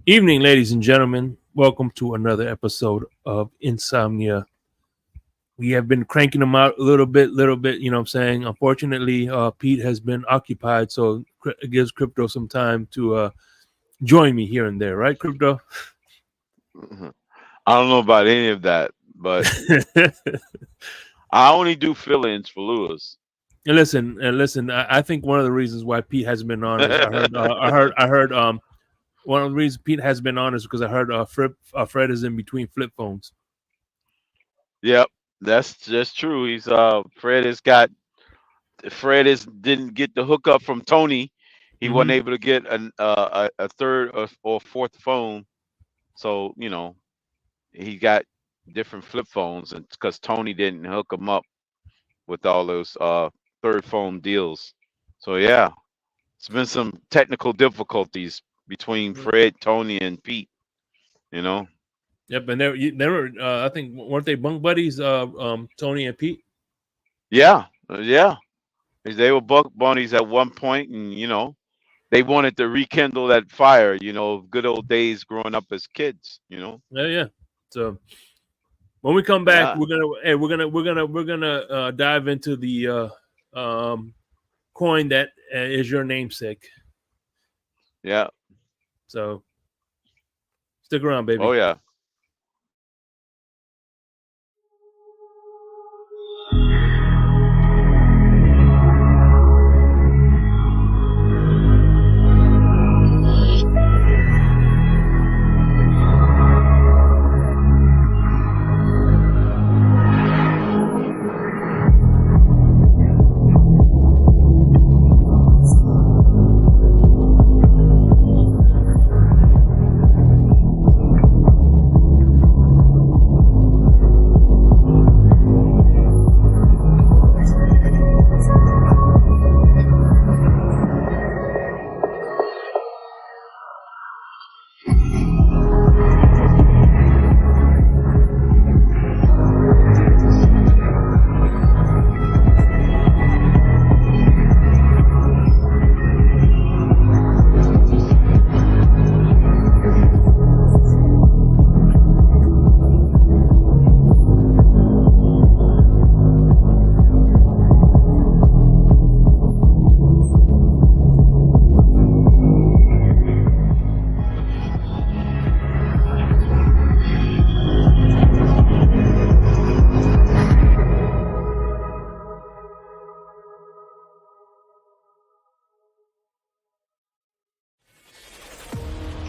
Evening, ladies and gentlemen. Welcome to another episode of Insomnia. We have been cranking them out a little bit, you know what I'm saying? Unfortunately, Pete has been occupied, so it gives Crypto some time to join me here and there, right, Crypto? Mhm. I don't know about any of that, but I only do fill-ins for Lewis. And listen. I think one of the reasons why Pete hasn't been on is I heard. One of the reasons Pete has been on is because I heard Fred is in between flip phones. Yep, that's just true. Fred is didn't get the hookup from Tony. He wasn't Mm-hmm. able to get a third or fourth phone, so he got different flip phones, and because Tony didn't hook him up with all those third phone deals. So yeah, it's been some technical difficulties between Fred, Tony, and Pete. You know. Yep, and they were. I think weren't they bunk buddies? Tony and Pete. Yeah. They were buck bunnies at one point, and they wanted to rekindle that fire. Good old days growing up as kids. Yeah, yeah. So when we come back, Yeah, we're gonna dive into the coin that is your namesake. yeah. So stick around, Oh baby. yeah.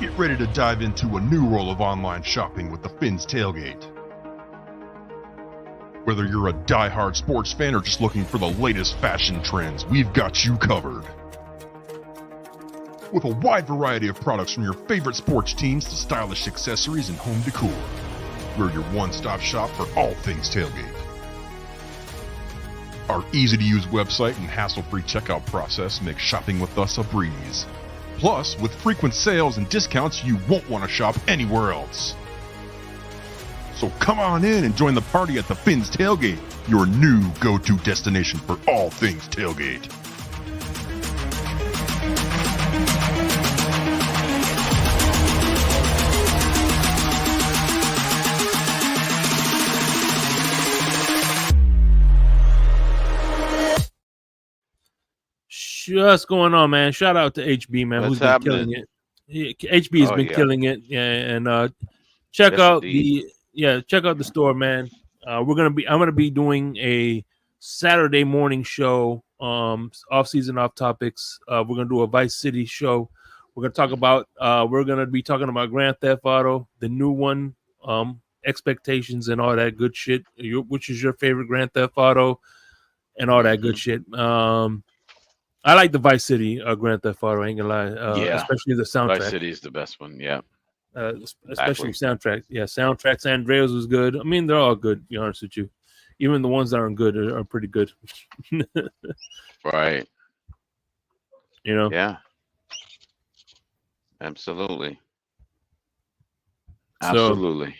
Get ready to dive into a new world of online shopping with the Finn's Tailgate. Whether you're a die-hard sports fan or just looking for the latest fashion trends, we've got you covered. With a wide variety of products from your favorite sports teams to stylish accessories and home decor, we're your one-stop shop for all things tailgate. Our easy-to-use website and hassle-free checkout process make shopping with us a breeze. Plus, with frequent sales and discounts, you won't want to shop anywhere else. So come on in and join the party at the Finn's Tailgate, your new go-to destination for all things tailgate. What's going on, man? Shout out to HB, man, What's who's been happening? killing it. HB has Oh been yeah. killing it. Yeah, and check Yes, out indeed. the store, man. I'm gonna be doing a Saturday morning show, off season, off topics. We're gonna do a Vice City show. We're gonna be talking about Grand Theft Auto, the new one, expectations and all that good shit. Which is your favorite Grand Theft Auto and all that good Hmm. shit. I like the Vice City Grand Theft Auto. I ain't gonna lie, Yeah. especially the Vice soundtrack. City is the best one. Yeah. Especially Exactly. soundtrack. Yeah, soundtracks. Andreas was good. I mean, they're all good. To be honest with you, even the ones that aren't good are pretty good. you Right. know. Yeah. Absolutely. So, Absolutely.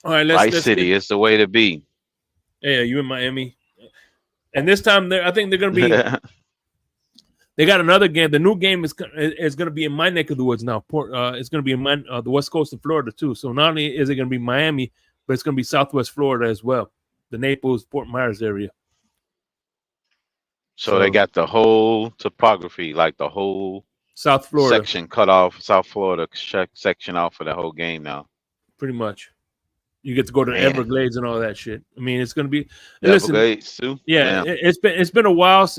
all right, Vice let's get. City is the way to be. Yeah, you in Miami, and this time I think they're gonna be They got another game. The new game is going to be in my neck of the woods now. It's going to be in the west coast of Florida too. So not only is it going to be Miami, but it's going to be Southwest Florida as well, the Naples, Fort Myers area. So they got the whole topography, like the whole South Florida section cut off, South Florida section off for the whole game now. Pretty much. You get to go to Man. Everglades and all that shit. I mean, it's going to be. Everglades too. Yeah, it's been a while.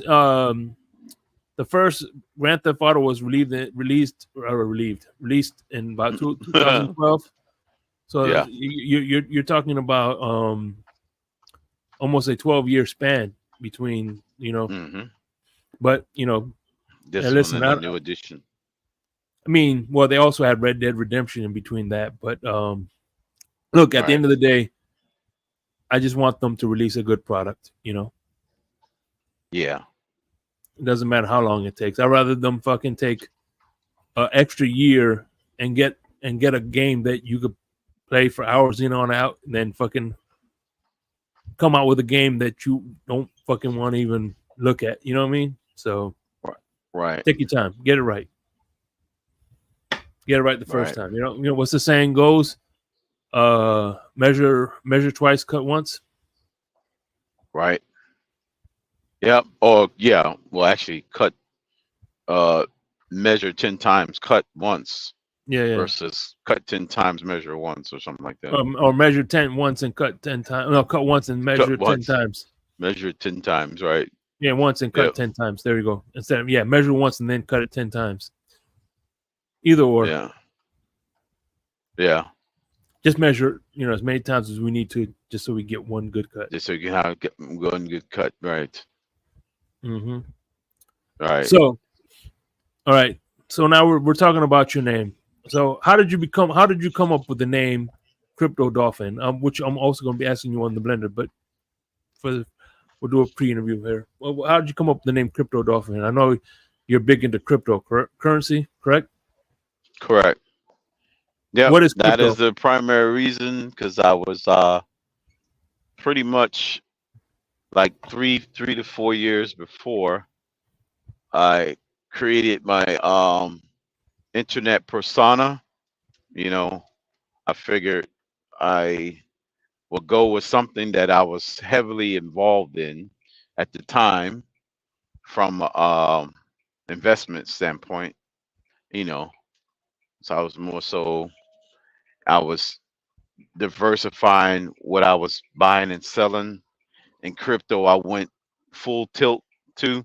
The first Grand Theft Auto was released in about 2012. So yeah. you're talking about almost a 12-year span between, you know. Mm-hmm. But you know, this one and a new edition. I mean, well, they also had Red Dead Redemption in between that. But look, at the end of the day, I just want them to release a good product. You know. Yeah. It doesn't matter how long it takes. I'd rather them fucking take an extra year and get a game that you could play for hours in on out, and then fucking come out with a game that you don't fucking want to even look at. You know what I mean? So, right. Take your time. Get it right. Get it right the first time. You know what's the saying goes? Measure twice, cut once. Right. Yep. Or yeah. Well, actually, measure 10 times, cut once. Yeah. Versus cut 10 times, measure once, or something like that. Or measure 10 once and cut 10 times. No, cut once and measure 10 times. Measure 10 times, right? Yeah, once and cut 10 times. There you go. Instead of measure once and then cut it 10 times. Either or. Yeah. Yeah. Just measure, as many times as we need to, just so we get one good cut. Just so you can have one good cut, right? Mm-hmm. All right. So, all right. So now we're talking about your name. So how did you come up with the name Crypto Dolphin? Which I'm also going to be asking you on the blender, but we'll do a pre-interview here. Well, how did you come up with the name Crypto Dolphin? I know you're big into cryptocurrency, correct? Correct. Yeah. What is crypto? That is the primary reason, because I was pretty much like three to 4 years before I created my internet persona. I figured I would go with something that I was heavily involved in at the time from investment standpoint. So I was more so, I was diversifying what I was buying and selling. In crypto, I went full tilt to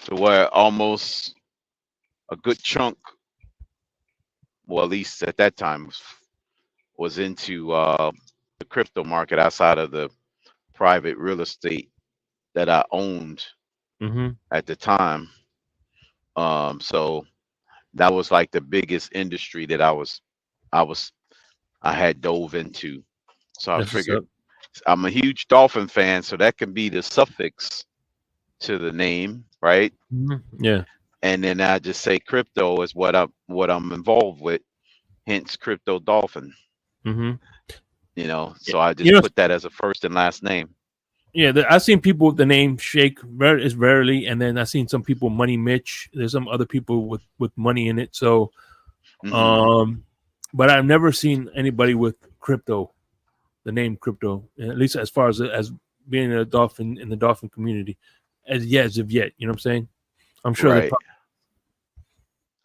where almost a good chunk, well, at least at that time, was into the crypto market outside of the private real estate that I owned at the time. So that was like the biggest industry that I had dove into. So I figured, I'm a huge dolphin fan, so that can be the suffix to the name, right? Yeah. And then I just say crypto is what I'm involved with, hence Crypto Dolphin. So I just put that as a first and last name. Yeah, I've seen people with the name Shake is rarely, and then I've seen some people Money Mitch. There's some other people with money in it. So, but I've never seen anybody with crypto, the name crypto, at least as far as being a dolphin in the dolphin community, as of yet. You know what I'm saying? I'm sure.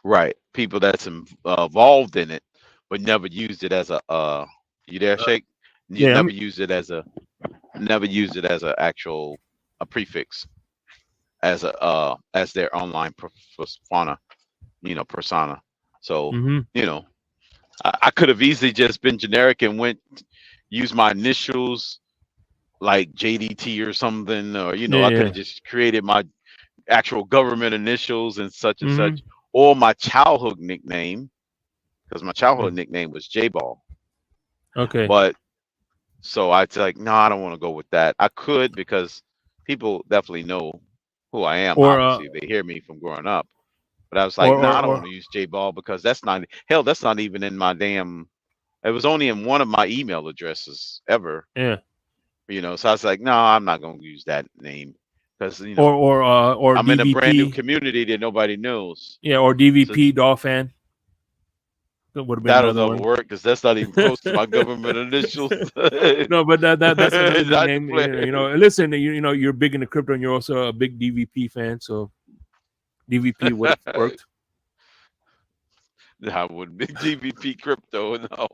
Right. People that's involved in it, but never used it as a. You there, Shake? Never used it as a actual prefix as their online persona. So I could have easily just been generic and use my initials like JDT or something, or I could have just created my actual government initials and such and such, or my childhood nickname, because my childhood nickname was J-Ball. Okay. But so I'd like, no, I don't want to go with that. I could, because people definitely know who I am. Obviously, they hear me from growing up. But I was like, no, I don't want to use J-Ball, because that's not even in my damn. It was only in one of my email addresses ever. Yeah. So I was like, no, I'm not going to use that name, because or I'm DVP. in a brand new community that nobody knows. Yeah, or DVP, Dolphin. That would have been That'll another never one. work because that's not even close to my government initials. No, but that's another good Not name. to play. Listen, you're big into crypto, and you're also a big DVP fan, so DVP would have worked. I wouldn't be GBP crypto, no.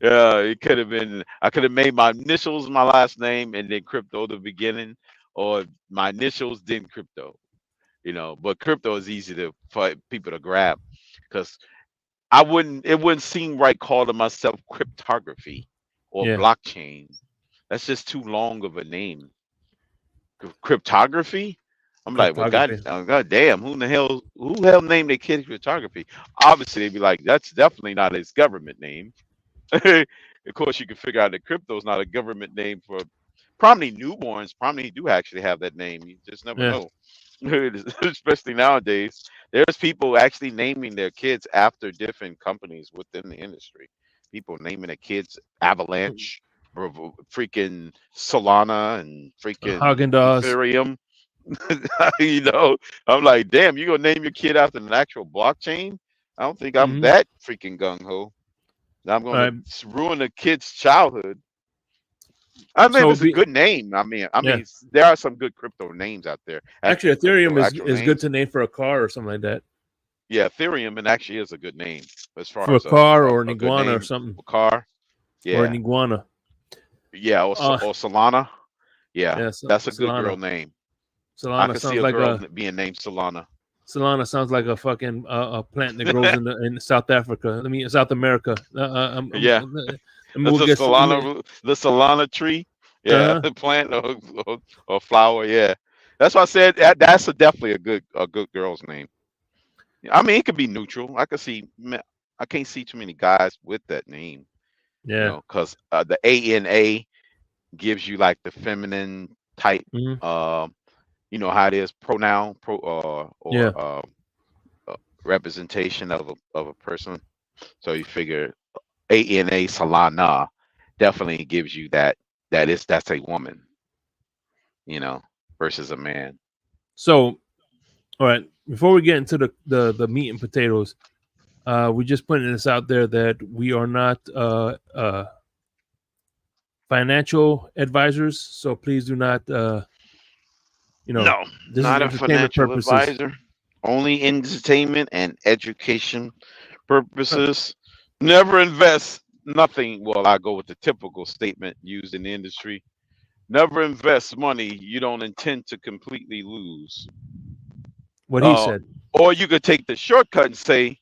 Yeah, it could have been. I could have made my initials my last name and then crypto the beginning, or my initials then crypto. But crypto is easy for people to grab because it wouldn't seem right calling myself cryptography or Yeah, blockchain. That's just too long of a name. Cryptography. I'm like, well, cryptography. God damn, who the hell named their kid cryptography? Obviously, they'd be like, that's definitely not his government name. Of course, you can figure out that crypto is not a government name for probably newborns. Probably do actually have that name. You just never Yeah. know. Especially nowadays, there's people actually naming their kids after different companies within the industry. People naming their kids Avalanche, freaking Solana, and freaking Haagen-Dazs. Ethereum. I'm like, damn, you gonna name your kid after an actual blockchain? I don't think I'm that freaking gung ho. I'm gonna ruin a kid's childhood. I mean, So it's a good name. I mean, there are some good crypto names out there. Actually, Ethereum crypto, is good to name for a car or something like that. Yeah, Ethereum, and actually is a good name as far for as a car or an a good iguana or name. something. A car, yeah, or an iguana. Yeah, or Solana. Yeah, that's a good Solana. girl name. Solana I can see a like girl being named Solana. Solana sounds like a fucking a plant that grows in South Africa. I mean, South America. Yeah, the Solana tree. Yeah, plant or flower. Yeah, that's why I said that's definitely a good girl's name. I mean, it could be neutral. I can't see too many guys with that name. Yeah, because the ANA gives you like the feminine type. You know how it is pronoun or representation of a person. So you figure ANA Solana definitely gives you that's a woman, versus a man. So, all right, before we get into the meat and potatoes, we're just putting this out there that we are not financial advisors, so please do not No, this not is a entertainment financial purposes. advisor. Only entertainment and education purposes. Never invest nothing. Well, I go with the typical statement used in the industry. Never invest money you don't intend to completely lose. What he said. Or you could take the shortcut and say,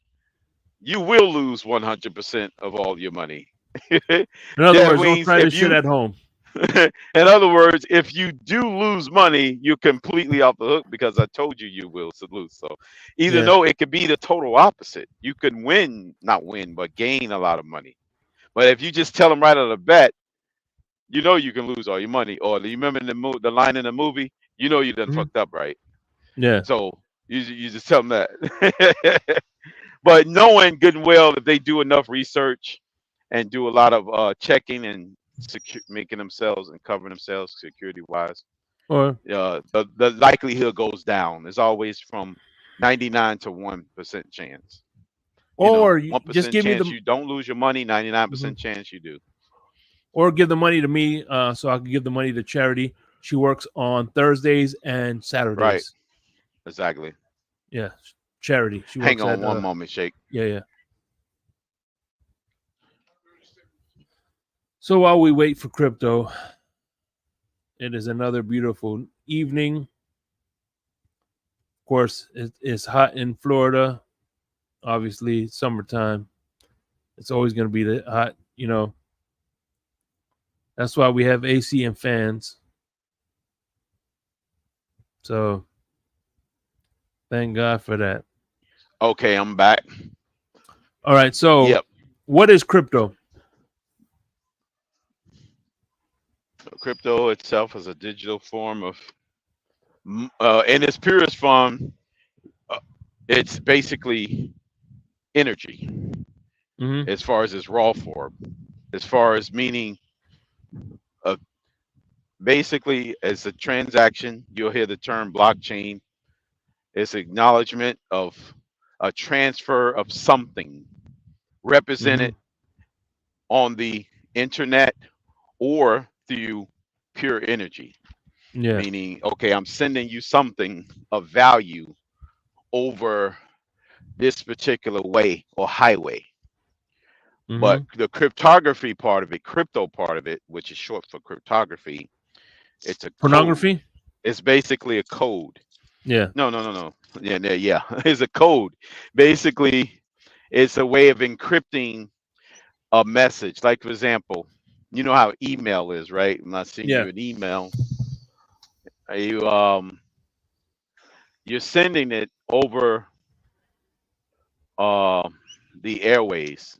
you will lose 100% of all your money. In other words, don't try this shit at home. In other words, if you do lose money, you're completely off the hook because I told you will lose. So even though it could be the total opposite, you could not win, but gain a lot of money. But if you just tell them right out of the bat, you can lose all your money. Or you remember the line in the movie, you done fucked up, right? Yeah. So you just tell them that. But knowing good and well if they do enough research and do a lot of checking and making themselves and covering themselves security wise, or the likelihood goes down. It's always from 99 to 1% chance. Or 1% just give chance me you don't lose your money, 99% chance you do. Or give the money to me so I can give the money to charity. She works on Thursdays and Saturdays. Right. Exactly. Yeah. Charity. She Hang on one moment, Shake. Yeah. So while we wait for crypto, it is another beautiful evening. Of course, it's hot in Florida. Obviously, summertime. It's always going to be hot, That's why we have AC and fans. So, thank God for that. Okay, I'm back. All right. So, What is crypto? Crypto itself is a digital form of, in its purest form, it's basically energy. As far as its raw form, as far as meaning basically it's a transaction. You'll hear the term blockchain. It's acknowledgement of a transfer of something represented on the internet or through pure energy. Yeah. Meaning, okay, I'm sending you something of value over this particular way or highway. But the cryptography part of it, crypto part of it, which is short for cryptography, it's a code. Pornography. It's basically a code. Yeah. No. Yeah. It's a code. Basically, it's a way of encrypting a message. Like, for example, you know how email is, right? When I send Yeah. you an email, you you're sending it over uh, the airways,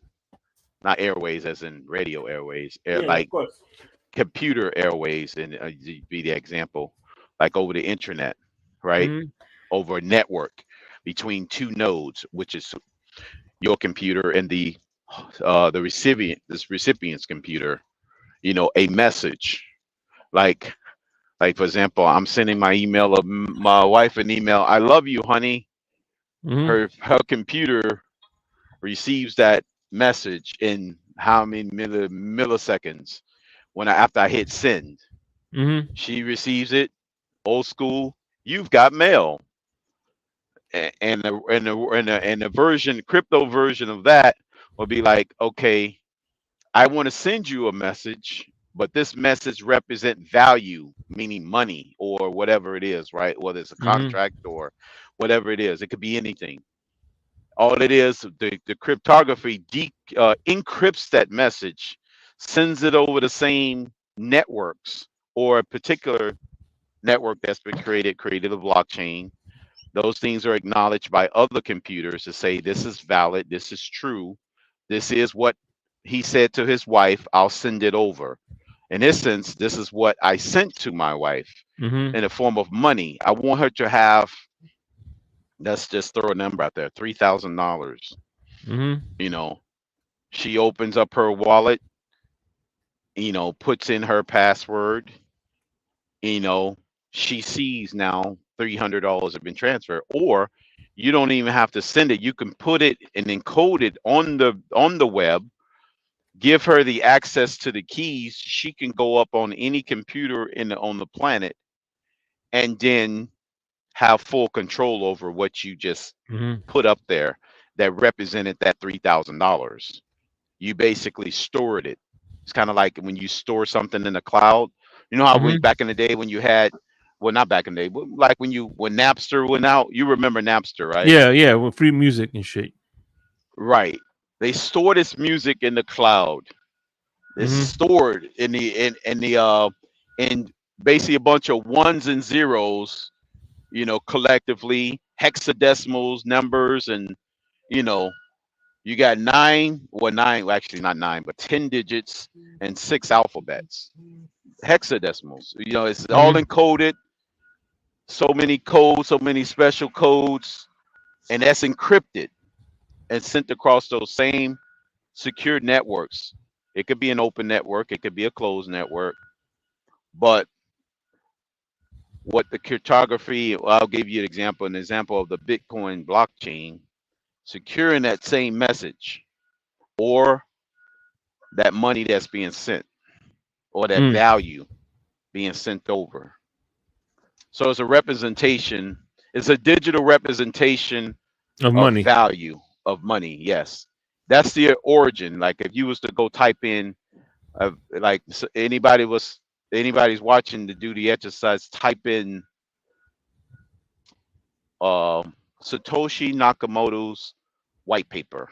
not airways as in radio airways, Yeah. Of like course. computer airways, and be the example, like over the internet, right? Over a network between two nodes, which is your computer and the recipient, this recipient's computer. You know, a message like for example, I'm sending my wife an email. I love you, honey. Her computer receives that message in how many milliseconds after I hit send. She receives it. Old school. You've got mail. And the version, crypto version of that will be like, okay, I want to send you a message, but this message represent value, meaning money or whatever it is, right? Whether it's a contract or whatever it is, it could be anything. All it is, the cryptography encrypts that message, sends it over the same networks or a particular network that's been created a blockchain. Those things are acknowledged by other computers to say this is valid, this is true, this is what he said to his wife. I'll send it over. In essence, this is what I sent to my wife in the form of money. I want her to have, let's just throw a number out there, $3,000. You know, she opens up her wallet, puts in her password, you know, she sees now $300 have been transferred. Or you don't even have to send it. You can put it and encode it on the web, give her the access to the keys. She can go up on any computer on the planet and then have full control over what you just put up there that represented that $3,000. You basically stored it. It's kind of like when you store something in the cloud. You know how back in the day when you had, well, not back in the day, but like when Napster went out, you remember Napster, right? Yeah. Yeah. With free music and shit. Right. They store this music in the cloud. It's stored in basically a bunch of ones and zeros, collectively hexadecimals numbers, and you know you got nine, well, actually not nine, but 10 digits and 6 alphabets, hexadecimals. It's all encoded, so many codes, so many special codes, and that's encrypted and sent across those same secure networks. It could be an open network, it could be a closed network, but what the cryptography, well, I'll give you an example of the Bitcoin blockchain, securing that same message or that money that's being sent or that value being sent over. So it's a representation, it's a digital representation Of of money. value of money. Yes. That's the origin. Like if you was to go type in, like anybody's watching to do the exercise, type in Satoshi Nakamoto's white paper.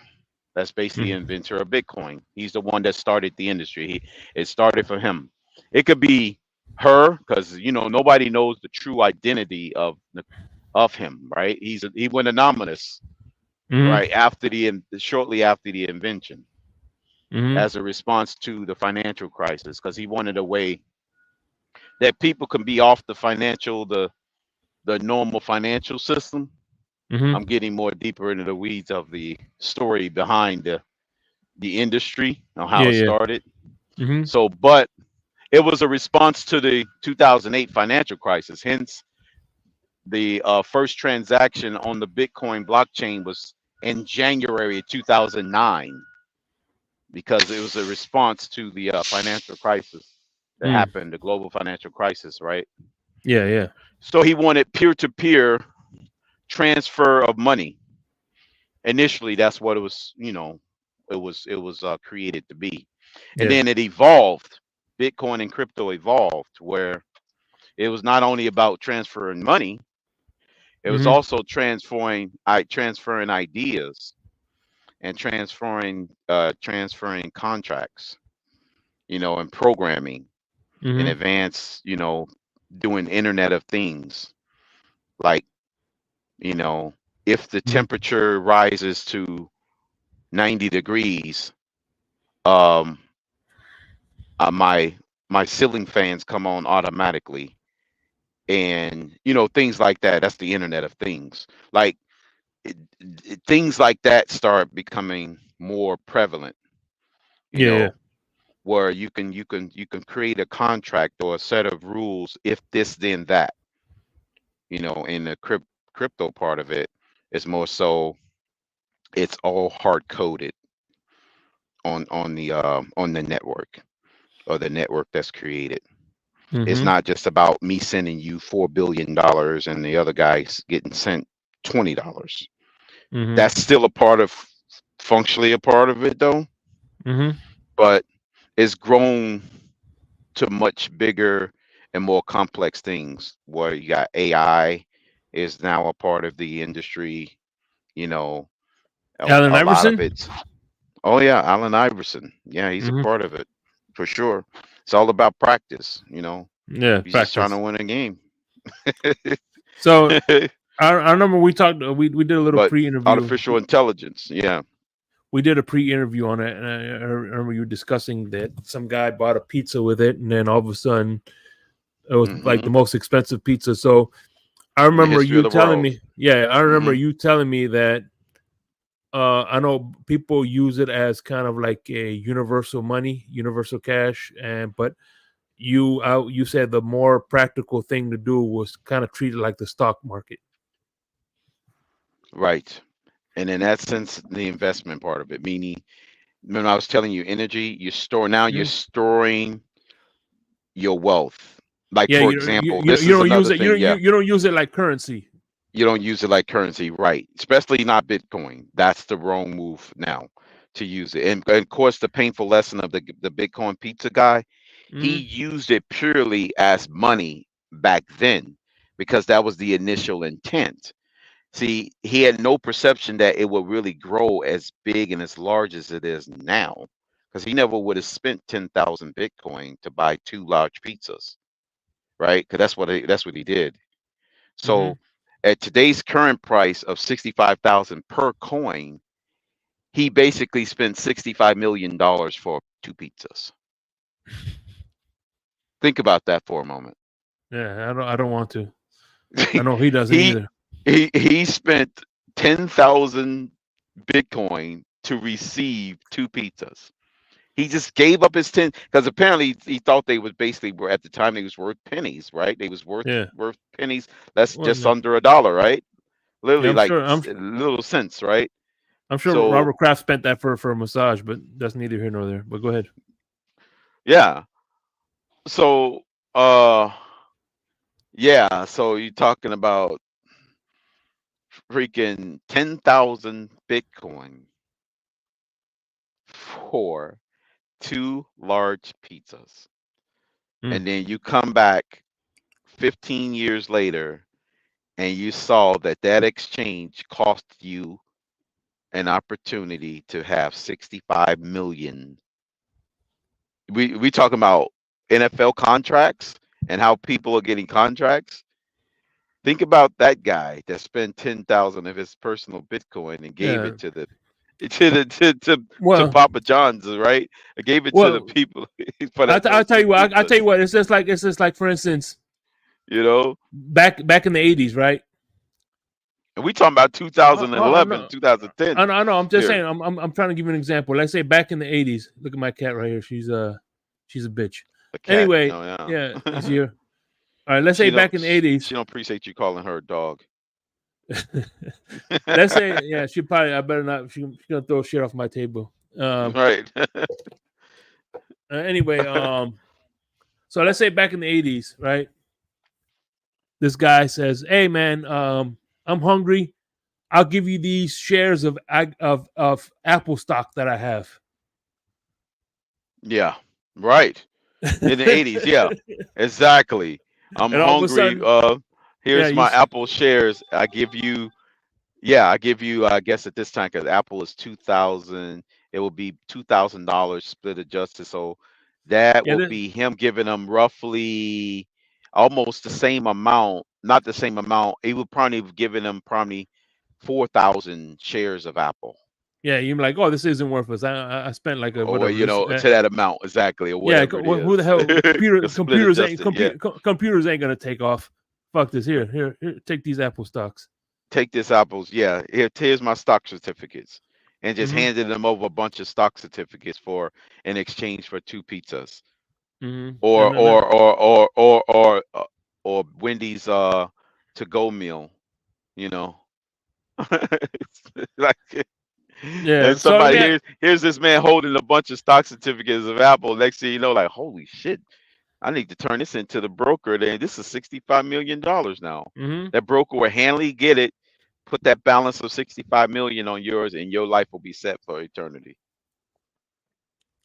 That's basically the inventor of Bitcoin. He's the one that started the industry. It started from him. It could be her, because nobody knows the true identity of him, right? He went anonymous, right, shortly after the invention, as a response to the financial crisis, because he wanted a way that people can be off the normal financial system. I'm getting more deeper into the weeds of the story behind the industry and how it started. So, but it was a response to the 2008 financial crisis. Hence, the first transaction on the Bitcoin blockchain was in January 2009 because it was a response to the financial crisis that happened, the global financial crisis, right? Yeah. So he wanted peer-to-peer transfer of money. Initially, that's what it was. It was created to be, and then it evolved. Bitcoin and crypto evolved where it was not only about transferring money, it was also transferring ideas and transferring contracts, and programming in advance, doing Internet of Things. Like, if the temperature rises to 90 degrees, my ceiling fans come on automatically, and things like that. That's the Internet of Things. Like things like that start becoming more prevalent. Where you can create a contract or a set of rules, if this then that. In the crypto part of it, it's more so it's all hard coded on the network, or the network that's created. It's not just about me sending you $4 billion and the other guy's getting sent $20. That's still functionally a part of it though. But it's grown to much bigger and more complex things where you got AI is now a part of the industry. Allen a Iverson? lot of it's Allen Iverson. Yeah, he's a part of it for sure. It's all about practice, Yeah, he's just trying to win a game. So I remember we talked. We did a little pre-interview. Artificial intelligence. Yeah, we did a pre-interview on it, and I remember you discussing that some guy bought a pizza with it, and then all of a sudden, it was like the most expensive pizza. So I remember you telling me. Yeah, I remember you telling me that. I know people use it as kind of like a universal money, universal cash, but you said the more practical thing to do was kind of treat it like the stock market. Right. And in that sense, the investment part of it, meaning when I was telling you energy, you're storing your wealth. Like, for example, you don't use it. You don't use it like currency. You don't use it like currency, right? Especially not Bitcoin. That's the wrong move now to use it. And of course, the painful lesson of the Bitcoin pizza guy, he used it purely as money back then because that was the initial intent. See, he had no perception that it would really grow as big and as large as it is now, because he never would have spent 10,000 Bitcoin to buy 2 large pizzas, right? Because that's what he did. So at today's current price of 65,000 per coin, he basically spent $65 million for 2 pizzas. Think about that for a moment. Yeah, I don't want to. I know he doesn't either. He spent 10,000 Bitcoin to receive 2 pizzas. He just gave up his 10 because apparently he thought they was basically were at the time they was worth pennies, right? They was worth pennies. That's just under $1, right? Literally little cents, right? I'm sure Robert Kraft spent that for a massage, but that's neither here nor there. But go ahead. Yeah. So so you're talking about freaking 10,000 Bitcoin for 2 large pizzas. And then you come back 15 years later and you saw that exchange cost you an opportunity to have 65 million. We talking about NFL contracts and how people are getting contracts. Think about that guy that spent 10,000 of his personal Bitcoin and gave it to to Papa John's, right? I gave it to the people. I'll tell you what. It's just like for instance, back in the 80s, right? And we talking about 2011, 2010. I know. I'm just saying. I'm trying to give you an example. Let's say back in the 80s. Look at my cat right here. She's a bitch. A cat. Anyway, Oh yeah, he's yeah. here. All right, let's say back in the She 80s. don't appreciate you calling her a dog. Let's say, yeah, she probably, I better not, she's gonna throw shit off my table. Right. Anyway, so let's say back in the 80s, right? This guy says, "Hey man, I'm hungry. I'll give you these shares of Apple stock that I have." Yeah. Right. In the 80s, yeah. Exactly. I'm And all of a hungry. sudden, yeah, Here's my Apple shares. I give you, yeah, I give you, I guess at this time, because Apple is 2000, it will be $2,000 split adjusted. So that yeah, will be him giving them roughly almost the same amount, not the same amount. He would probably have given them probably 4,000 shares of Apple. yeah. You're like, oh, this isn't worth us. I spent like a Or, whatever. you know, to that amount, exactly, or Yeah, whatever it who the is. hell? The split adjusted, yeah. Computers ain't gonna take off. Fuck this. Here, take these Apple stocks. Take this apples. Yeah, here's my stock certificates, and just Mm-hmm. handed them over a bunch of stock certificates for in exchange for 2 pizzas, Mm-hmm. or And then, or Wendy's to go meal. You know, like, yeah. and So let somebody me. here's this man holding a bunch of stock certificates of Apple. Next thing you know, like, holy shit, I need to turn this into the broker. Then this is $65 million now. Mm-hmm. That broker will handily get it, put that balance of 65 million on yours, and your life will be set for eternity.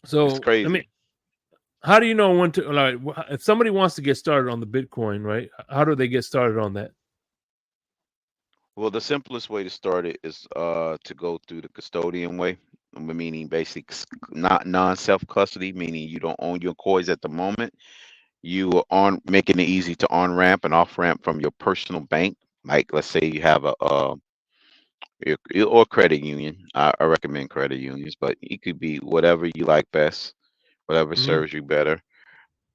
It's So let me. crazy. How do you know when to like if somebody wants to get started on the Bitcoin, right? How do they get started on that? Well, the simplest way to start it is to go through the custodian way, meaning basic not non-self custody, meaning you don't own your coins at the moment. You are on making it easy to on ramp and off ramp from your personal bank. Like, let's say you have or credit union. I recommend credit unions, but it could be whatever you like best, whatever Mm-hmm. serves you better.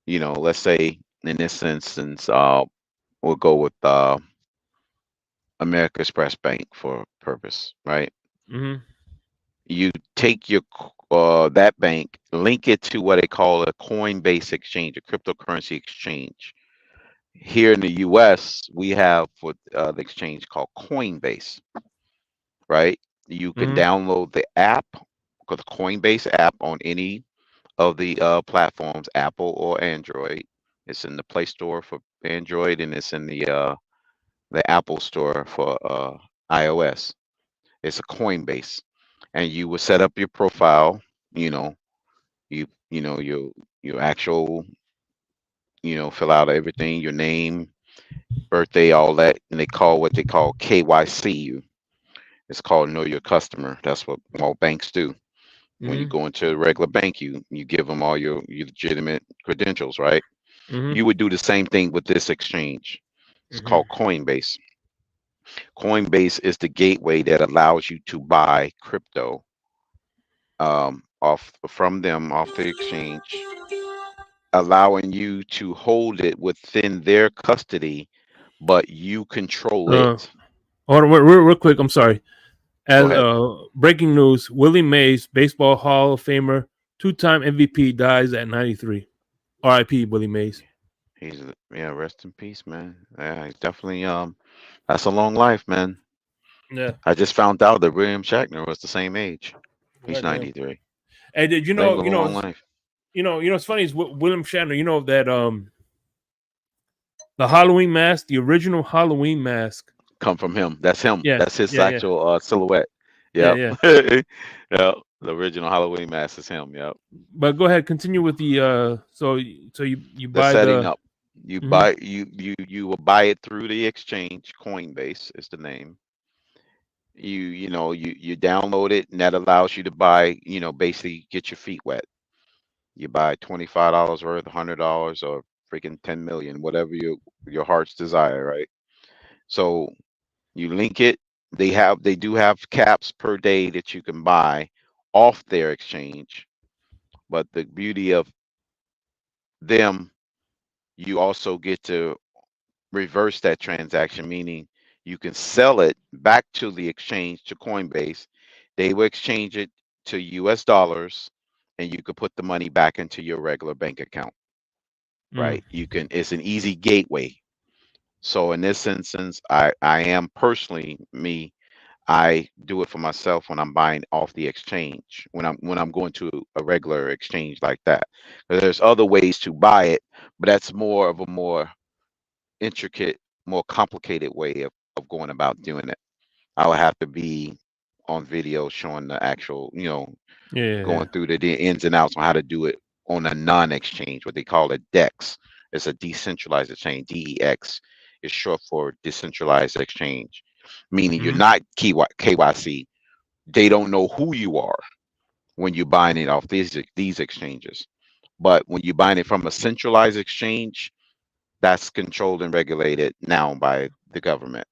You know, let's say in this instance, we'll go with America Express Bank for purpose, right? Mm-hmm. You take your that bank, link it to what they call a Coinbase exchange, a cryptocurrency exchange. Here in the U.S., we have what the exchange called Coinbase, right? You can Mm-hmm. download the app, the Coinbase app, on any of the platforms, Apple or Android. It's in the Play Store for Android, and it's in the Apple Store for iOS. It's a Coinbase, and you will set up your profile. You know, you know your actual, fill out everything, your name, birthday, all that, and they call what they call KYC you. It's called Know Your Customer. That's what all banks do. When you Mm-hmm. go into a regular bank, you give them all your legitimate credentials, right? Mm-hmm. You would do the same thing with this exchange. It's Mm-hmm. called Coinbase. Coinbase is the gateway that allows you to buy crypto off from them off the exchange, allowing you to hold it within their custody, but you control Uh, it. hold on, real quick. I'm sorry. Go As ahead. breaking news, Willie Mays, baseball Hall of Famer, two-time MVP, dies at 93. R.I.P. Willie Mays. He's yeah, rest in peace, man. Yeah, he's definitely that's a long life, man. Yeah, I just found out that William Shatner was the same age. He's goddamn. 93. Hey, did you Live know? a long life. What's funny is William Shatner. You know that the Halloween mask, the original Halloween mask. Come from him. That's him. Yeah, That's his yeah, yeah, actual silhouette. yeah, Yep. yeah. Yep. The original Halloween mask is him. Yep. But go ahead, continue with the so you The buy setting the. up. You Mhm, buy you will buy it through the exchange. Coinbase is the name. You download it, and that allows you to buy, basically get your feet wet. You buy $25 worth, $100, or freaking 10 million, whatever your heart's desire, right? So you link it. They do have caps per day that you can buy off their exchange. But the beauty of them, you also get to reverse that transaction, meaning you can sell it back to the exchange, to Coinbase. They will exchange it to US dollars, and you could put the money back into your regular bank account. Mm. right? You can. It's an easy gateway. So in this instance, I am personally me. I do it for myself when I'm buying off the exchange. When I'm going to a regular exchange like that. There's other ways to buy it, but that's more of a more intricate, more complicated way of going about doing it. I would have to be on video showing the actual, Yeah. going through the ins and outs on how to do it on a non-exchange, what they call a DEX. It's a decentralized exchange. DEX is short for decentralized exchange, meaning you're Mm-hmm. not KYC. They don't know who you are when you're buying it off these exchanges. But when you're buying it from a centralized exchange, that's controlled and regulated now by the government.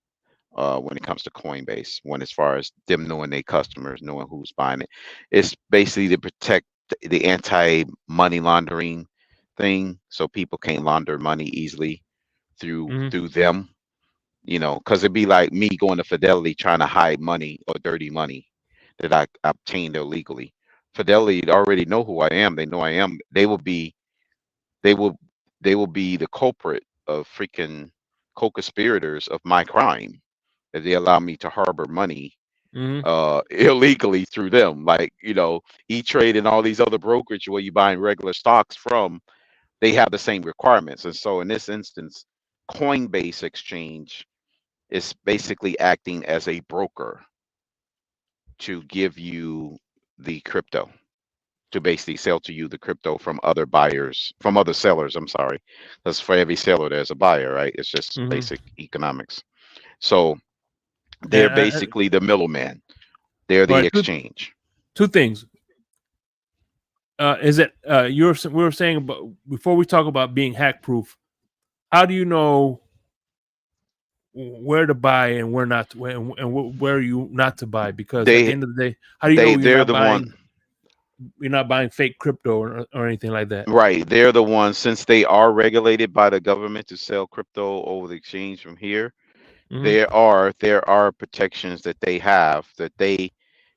When it comes to Coinbase, when as far as them knowing their customers, knowing who's buying it, it's basically to protect the anti-money laundering thing, so people can't launder money easily through Mm-hmm. through them. Because it'd be like me going to Fidelity trying to hide money or dirty money that I obtained illegally. Fidelity already know who I am. They know I am. They will they will be the culprit of freaking co-conspirators of my crime if they allow me to harbor money Mm-hmm. illegally through them. Like, E-Trade and all these other brokerage where you buying regular stocks from, they have the same requirements. And so in this instance, Coinbase Exchange is basically acting as a broker to give you the crypto, to basically sell to you the crypto from other buyers, from other sellers. I'm sorry. Because for every seller, there's a buyer, right? It's just Mm-hmm. basic economics. So they're And basically the middleman. They're all the right, exchange. two things. Is it we were saying about before we talk about being hack proof? How do you know where to buy and where not to, where you not to buy? Because at the They end of the day, how do you know they're the one. you're not buying fake crypto or anything like that? Right. They're the ones, since they are regulated by the government to sell crypto over the exchange from here. Mm-hmm. There are protections that they have, that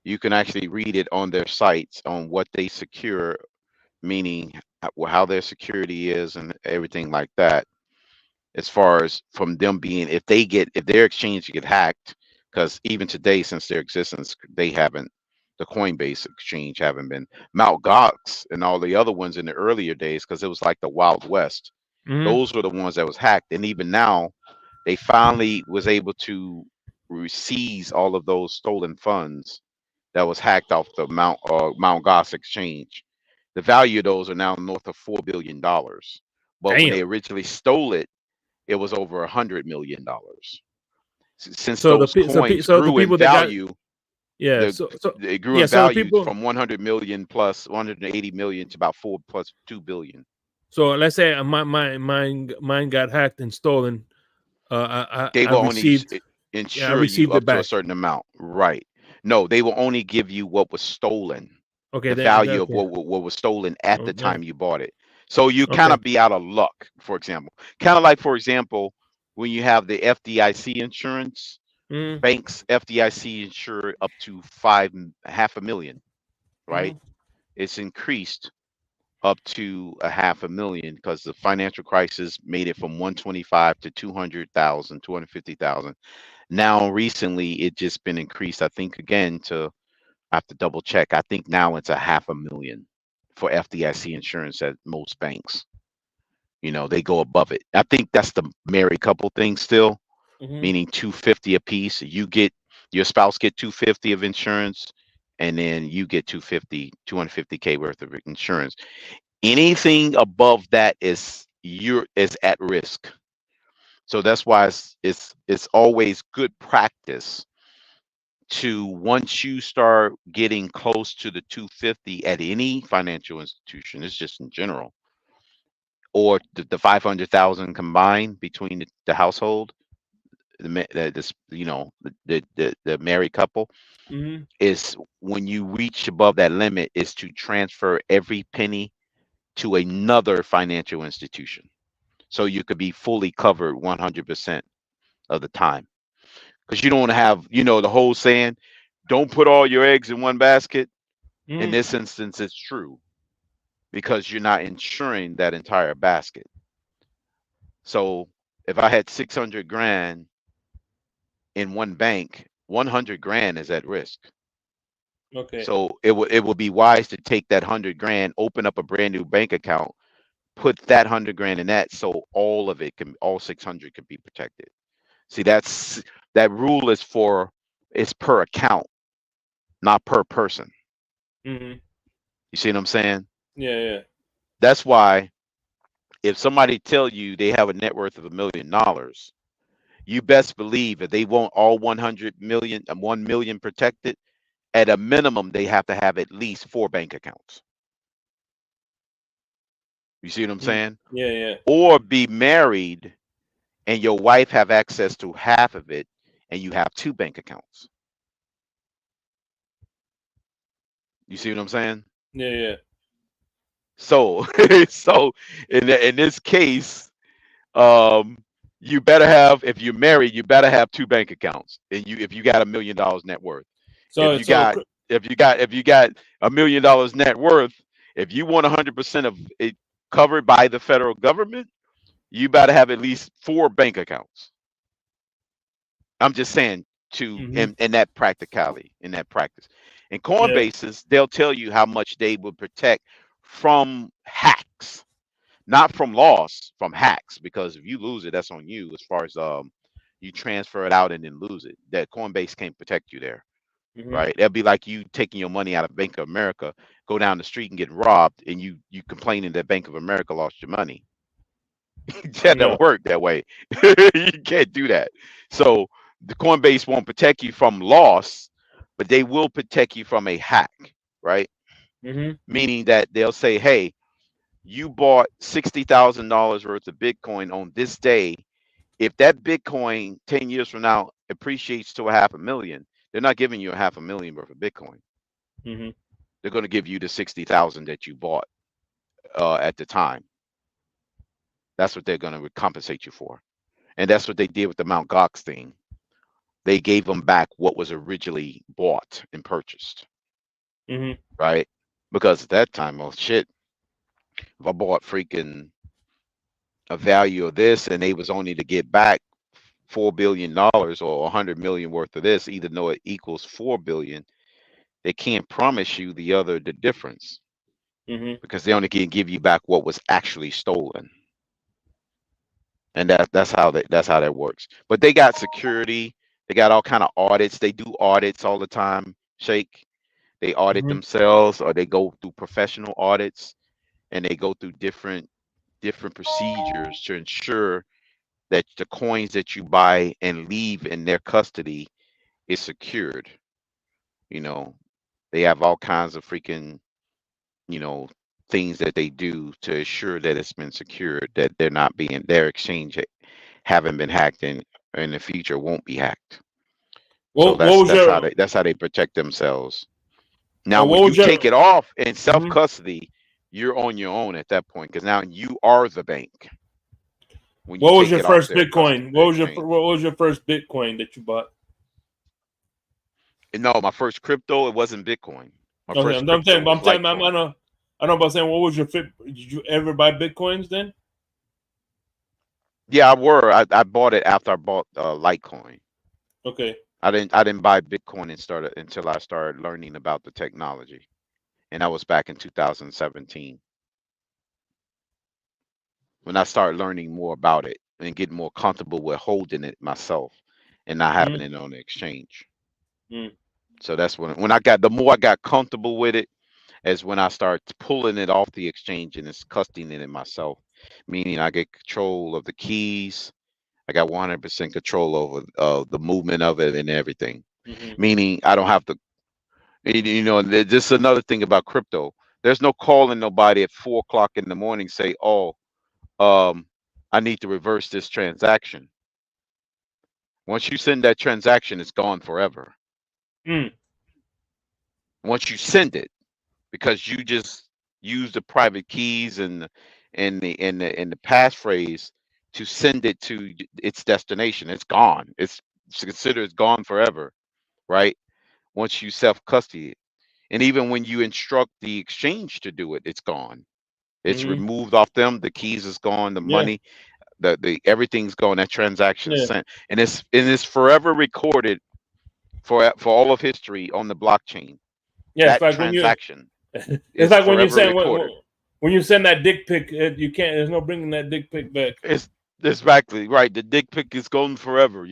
you can actually read it on their sites on what they secure, meaning how their security is and everything like that. As far as from them being, if their exchange get hacked, because even today, since their existence, they haven't, the Coinbase exchange haven't been. Mt. Gox and all the other ones in the earlier days, because it was like the Wild West. Mm-hmm. Those were the ones that was hacked, and even now, they finally was able to seize all of those stolen funds that was hacked off the Mount Gox exchange. The value of those are now north of $4 billion, but when Damn. they originally stole it, it was over $100 million. Since So those coins so the grew in people that got value, yeah the so it grew yeah in so the value people from 100 million plus 180 million to about 4 plus 2 billion. so let's say mine got hacked and stolen. They I will only received I insure you received it up to a back. certain amount, right? No, they will only give you what was stolen, Okay, the then value of okay. what was stolen at the Okay. time you bought it. So you kind Okay. of be out of luck, for example. Kind of like, for example, when you have the FDIC insurance, Mm-hmm. banks FDIC insure up to five half a million, right? Mm-hmm. It's increased up to a half a million because the financial crisis made it from 125 to 200,000, 250,000. Now recently it just been increased, I think, again, to, I have to double check. I think now it's a half a million for FDIC insurance at most banks. They go above it. I think that's the married couple thing still, Mm-hmm. meaning 250 a piece. Your spouse get 250 of insurance, and then you get 250K worth of insurance. Anything above that is at risk. So that's why it's always good practice to, once you start getting close to the 250 at any financial institution, it's just in general, or the 500,000 combined between the household, this, the married couple, Mm-hmm. is when you reach above that limit, is to transfer every penny to another financial institution, so you could be fully covered 100% of the time. Because you don't have, the whole saying, don't put all your eggs in one basket. In Mm-hmm. this instance, it's true, because you're not insuring that entire basket. So if I had 600 grand in one bank, 100 grand is at risk. Okay. So it would be wise to take that 100 grand, open up a brand new bank account, put that 100 grand in that, so all of it can, all 600 can be protected. See, that rule is per account, not per person. Mm-hmm. You see what I'm saying? Yeah, yeah. That's why if somebody tell you they have a net worth of $1 million, you best believe if they want all 100 million and 1 million protected, at a minimum they have to have at least 4 bank accounts. You see what I'm saying? Yeah, yeah. Or be married and your wife have access to half of it and you have 2 bank accounts. You see what I'm saying? Yeah, yeah. So so in this case, um you better have, if you're married, you better have 2 bank accounts. And if you got $1 million net worth. If So you got $1 million net worth, if you want 100% of it covered by the federal government, you better have at least 4 bank accounts. I'm just saying, to mm-hmm. in that practicality, in that practice. In Yeah. Coinbases, they'll tell you how much they will protect from hacks, not from loss, from hacks. Because if you lose it, that's on you. As far as you transfer it out and then lose it, that Coinbase can't protect you there. Mm-hmm. Right? That'd be like you taking your money out of Bank of America, go down the street and get robbed, and you complaining that Bank of America lost your money. That No. don't work that way. You can't do that. So the Coinbase won't protect you from loss, but they will protect you from a hack, right? Mm-hmm. Meaning that they'll say, hey, you bought $60,000 worth of Bitcoin on this day. If that Bitcoin 10 years from now appreciates to a half a million, they're not giving you a half a million worth of Bitcoin. Mm-hmm. They're going to give you the 60,000 that you bought at the time. That's what they're going to compensate you for. And that's what they did with the Mount Gox thing. They gave them back what was originally bought and purchased, Mm-hmm. right? Because at that time, oh shit, if I bought freaking a value of this and they was only to get back $4 billion or 100 million worth of this, even though it equals 4 billion, they can't promise you the difference, Mm-hmm. because they only can give you back what was actually stolen. And that's how that works. But they got security, they got all kind of audits. They do audits all the time, Shake. They audit Mm-hmm. themselves, or they go through professional audits, and they go through different procedures to ensure that the coins that you buy and leave in their custody is secured. You know, they have all kinds of freaking, you know, things that they do to assure that it's been secured, that they're not being, their exchange haven't been hacked, and in the future won't be hacked. So What was your that's how they protect themselves. Now, when what you was your take it off in self mm-hmm. custody, you're on your own at that point, because now you are the bank when you What was take your it off first their custody, Bitcoin? the exchange. What was your first Bitcoin that you bought? And no, my first crypto, it wasn't Bitcoin. My Okay, first crypto was I'm telling, Litecoin. I know about saying what was your fit? Did you ever buy Bitcoins then? Yeah, I bought it after I bought Litecoin. Okay. I didn't buy Bitcoin until I started learning about the technology, and that was back in 2017 when I started learning more about it and getting more comfortable with holding it myself and not having Mm-hmm. it on the exchange. Mm-hmm. So that's when I got, the more I got comfortable with it, is when I start pulling it off the exchange and it's custodying it myself, meaning I get control of the keys. I got 100% control over the movement of it and everything. Mm-hmm. Meaning I don't have to, this is another thing about crypto. There's no calling nobody at 4 o'clock in the morning, say, oh, um, I need to reverse this transaction. Once you send that transaction, it's gone forever. Mm. Once you send it, because you just use the private keys and the passphrase to send it to its destination, it's gone. It's considered it's gone forever, right? Once you self custody it, and even when you instruct the exchange to do it, it's gone. It's Mm-hmm. removed off them. The keys is gone. The Yeah. money. The everything's going. That transaction Yeah. sent, and it's forever recorded for all of history on the blockchain. Yeah, it's That like when you transaction it's is like when you forever send recorded. when you send that dick pic, you can't. There's no bringing that dick pic back. It's exactly right. The dick pic is going forever.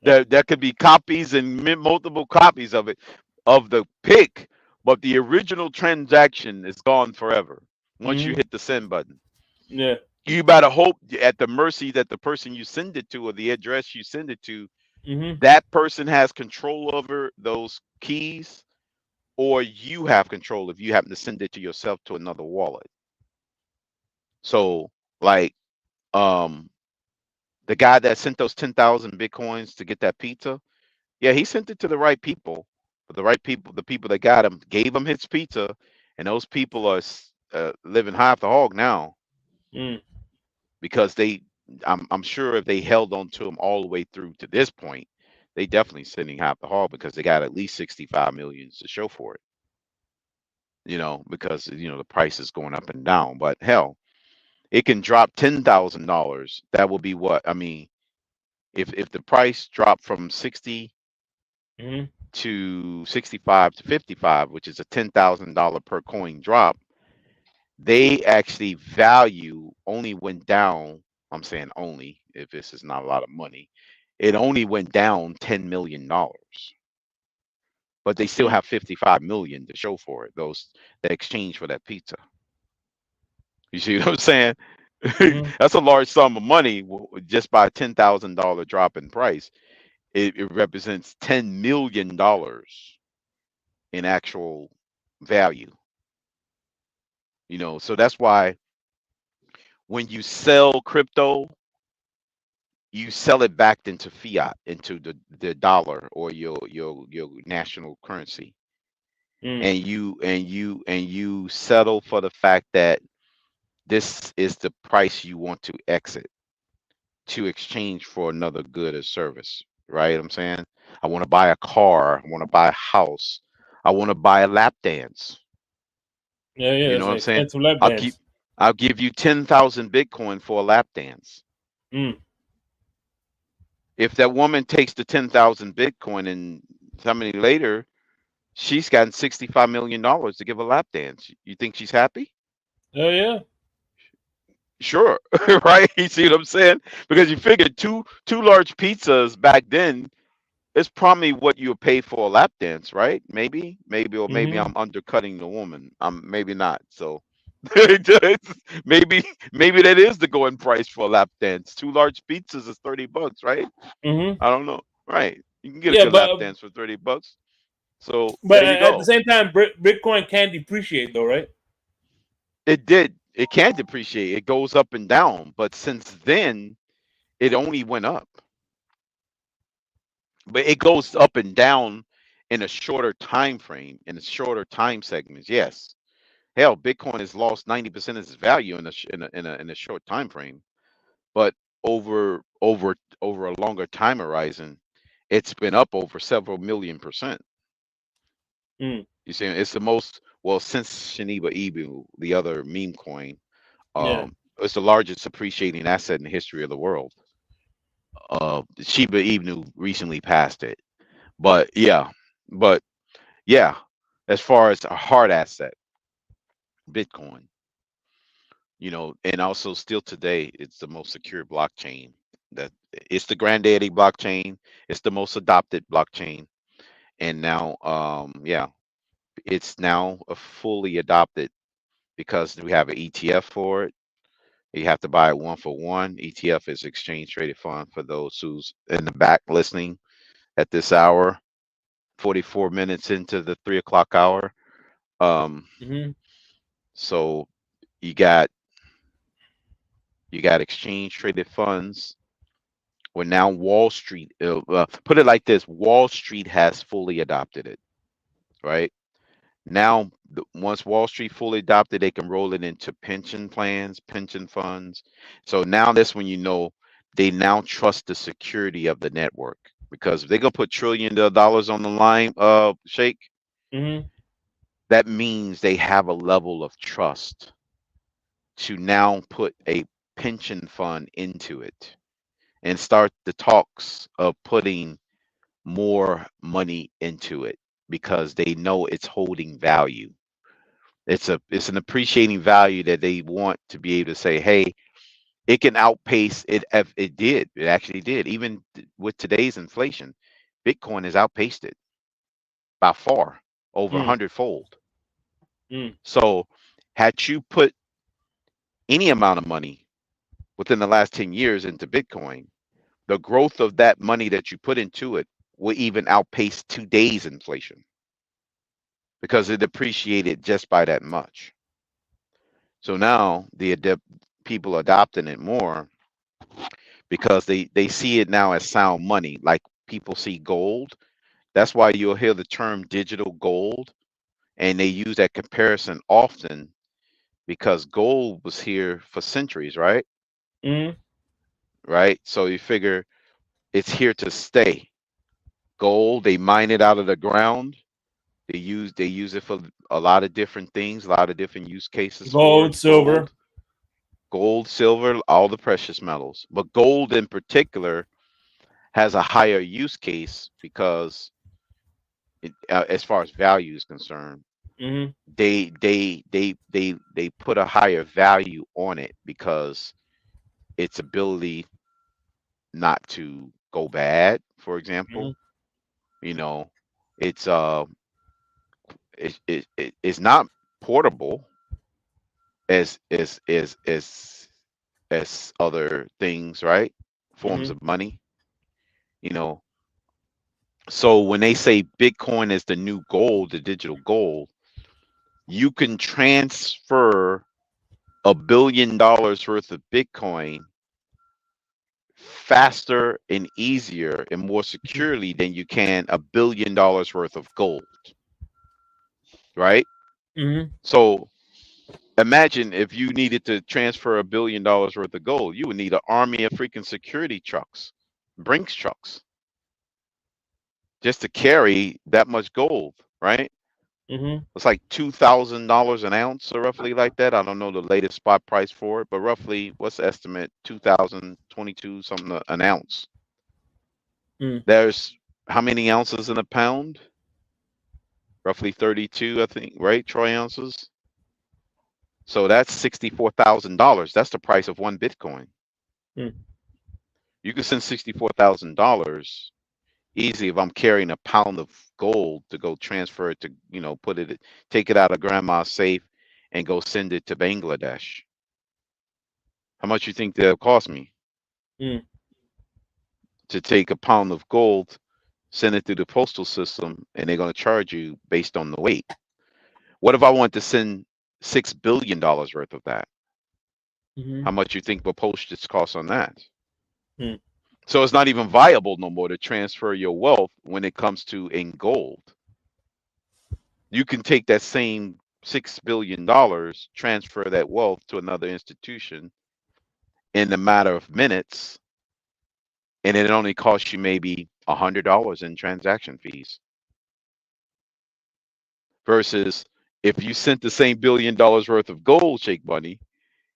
There could be copies and multiple copies of it, of the pic, but the original transaction is gone forever once you Hmm. hit the send button. Yeah. You better hope at the mercy that the person you send it to or the address you send it to, Hmm. that person has control over those keys, or you have control if you happen to send it to yourself to another wallet. So, like, um, the guy that sent those 10,000 bitcoins to get that pizza, yeah, he sent it to the right people. But the right people, the people that got him, gave him his pizza, and those people are living high off the hog now Mm. because I'm sure if they held on to him all the way through to this point, they definitely sending high off the hog because they got at least 65 millions to show for it. Because the price is going up and down. But hell, it can drop $10,000. That will be what I mean. If the price dropped from 60 Hmm. to 65 to 55, which is a $10,000 per coin drop, they actually value only went down. I'm saying only if this is not a lot of money. It only went down $10 million, but they still Mm. have 55 million to show for it. Those that exchange for that pizza. You see what I'm saying? Hmm. That's a large sum of money just by a $10,000 drop in price. It represents $10 million in actual value. So that's why when you sell crypto, you sell it back into fiat, into the dollar or your national currency, Mm. and you settle for the fact that this is the price you want to exit to exchange for another good or service. Right? I'm saying I want to buy a car, I want to buy a house, I want to buy a lap dance. Yeah, yeah, You know that's what an I'm saying? expensive lap I'll keep dance. I'll give you 10,000 Bitcoin for a lap dance. Mm. If that woman takes the 10,000 Bitcoin and somebody later, she's gotten $65 million to give a lap dance. You think she's happy? Oh yeah. Sure, right? You see what I'm saying? Because you figure two large pizzas back then is probably what you would pay for a lap dance, right? Maybe Hmm. I'm undercutting the woman. I'm maybe not. So maybe that is the going price for a lap dance. Two large pizzas is $30, right? Hmm. I don't know. Right. You can get a Yeah, good lap dance for $30. So but there you at the go. same time, Bitcoin can depreciate though, right? It did. It can depreciate. It goes up and down. But since then, it only went up. But it goes up and down in a shorter time frame, in a shorter time segments. Yes. Hell, Bitcoin has lost 90% of its value in a short time frame. But over a longer time horizon, it's been up over several million percent. Mm. You see, it's the most well since Shaniba Ibu, the other meme coin. Yeah. It's the largest appreciating asset in the history of the world. Shiba Inu recently passed it, but but yeah, as far as a hard asset, Bitcoin, and also still today, it's the most secure blockchain. That it's the granddaddy blockchain. It's the most adopted blockchain, and now, yeah, it's now a fully adopted because we have an ETF for it. You have to buy it one for one. ETF is exchange traded fund for those who's in the back listening at this hour, 44 minutes into the 3 o'clock hour. Um, Hmm. so you got you got exchange traded funds. Well, now Wall Street, put it like this: Wall Street has fully adopted it, right? Now, once Wall Street fully adopted, they can roll it into pension plans, pension funds. So now that's when they now trust the security of the network because if they're gonna put trillions of dollars on the line, Shake, Hmm. that means they have a level of trust to now put a pension fund into it and start the talks of putting more money into it because they know it's holding value. It's an appreciating value that they want to be able to say, hey, it can outpace it. It did. It actually did. Even with today's inflation, Bitcoin has outpaced it by far, over a Mm. hundredfold. Mm. So, had you put any amount of money within the last 10 years into Bitcoin, the growth of that money that you put into it will even outpace today's inflation because it appreciated just by that much. So now people adopting it more because they see it now as sound money, like people see gold. That's why you'll hear the term digital gold, and they use that comparison often because gold was here for centuries, right? Mm. Right. So you figure it's here to stay. Gold, they mine it out of the ground. They use it for a lot of different things, a lot of different use cases for Gold, it. silver. Gold, silver, all the precious metals. But gold in particular has a higher use case because as far as value is concerned, Mm. they put a higher value on it because its ability not to go bad, for example. Mm. You know, it's it's not portable as other things, right? Forms Mm. of money, you know. So when they say Bitcoin is the new gold, the digital gold, you can transfer $1 billion worth of Bitcoin faster and easier and more securely than you can $1 billion worth of gold, right? Mm. So imagine if you needed to transfer $1 billion worth of gold, you would need an army of freaking security trucks, Brinks trucks, just to carry that much gold, right? Mm. It's like $2,000 an ounce or roughly like that. I don't know the latest spot price for it, but roughly what's the estimate? 2022 something an ounce. Mm. There's how many ounces in a pound? Roughly 32, I think, right? Troy ounces. So that's $64,000. That's the price of one Bitcoin. Mm. You can send $64,000 easy if I'm carrying a pound of gold to go transfer it to, take it out of grandma's safe and go send it to Bangladesh. How much you think that'll cost me Mm. to take a pound of gold, send it through the postal system, and they're going to charge you based on the weight? What if I want to send $6 billion worth of that? How Mm. much you think will postage cost on that? Mm. So it's not even viable no more to transfer your wealth when it comes to in gold. You can take that same $6 billion, transfer that wealth to another institution in a matter of minutes, and it only costs you maybe $100 in transaction fees. Versus if you sent the same $1 billion worth of gold, Shake Money,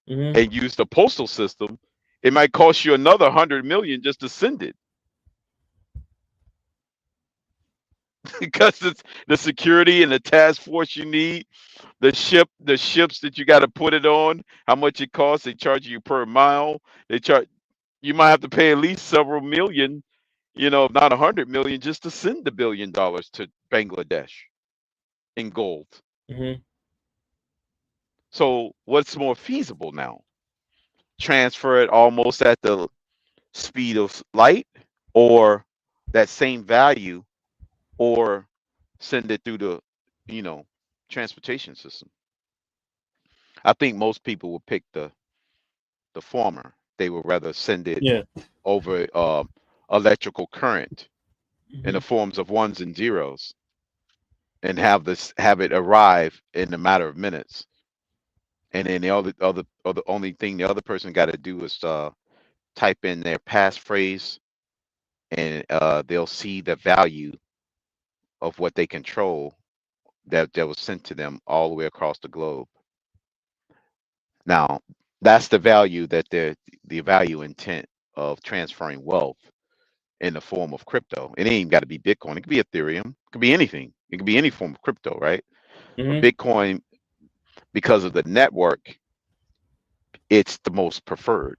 Mm. and used the postal system, it might cost you another 100 million just to send it because it's the security and the task force you need, the ships that you got to put it on, how much it costs. They charge you per mile. You might have to pay at least several million, if not 100 million, just to send the $1 billion to Bangladesh in gold. Mm. So what's more feasible now? Transfer it almost at the speed of light, or that same value, or send it through the, you know, transportation system. I think most people will pick the former. They would rather send it Yeah. over electrical current in the Mm. forms of ones and zeros and have it arrive in a matter of minutes. And then the only thing the other person got to do is type in their passphrase, and they'll see the value of what they control that was sent to them all the way across the globe. Now, That's the value that the value intent of transferring wealth in the form of crypto. It ain't even got to be Bitcoin. It could be Ethereum. It could be anything. It could be any form of crypto, right? But Mm-hmm. Bitcoin, because of the network, it's the most preferred,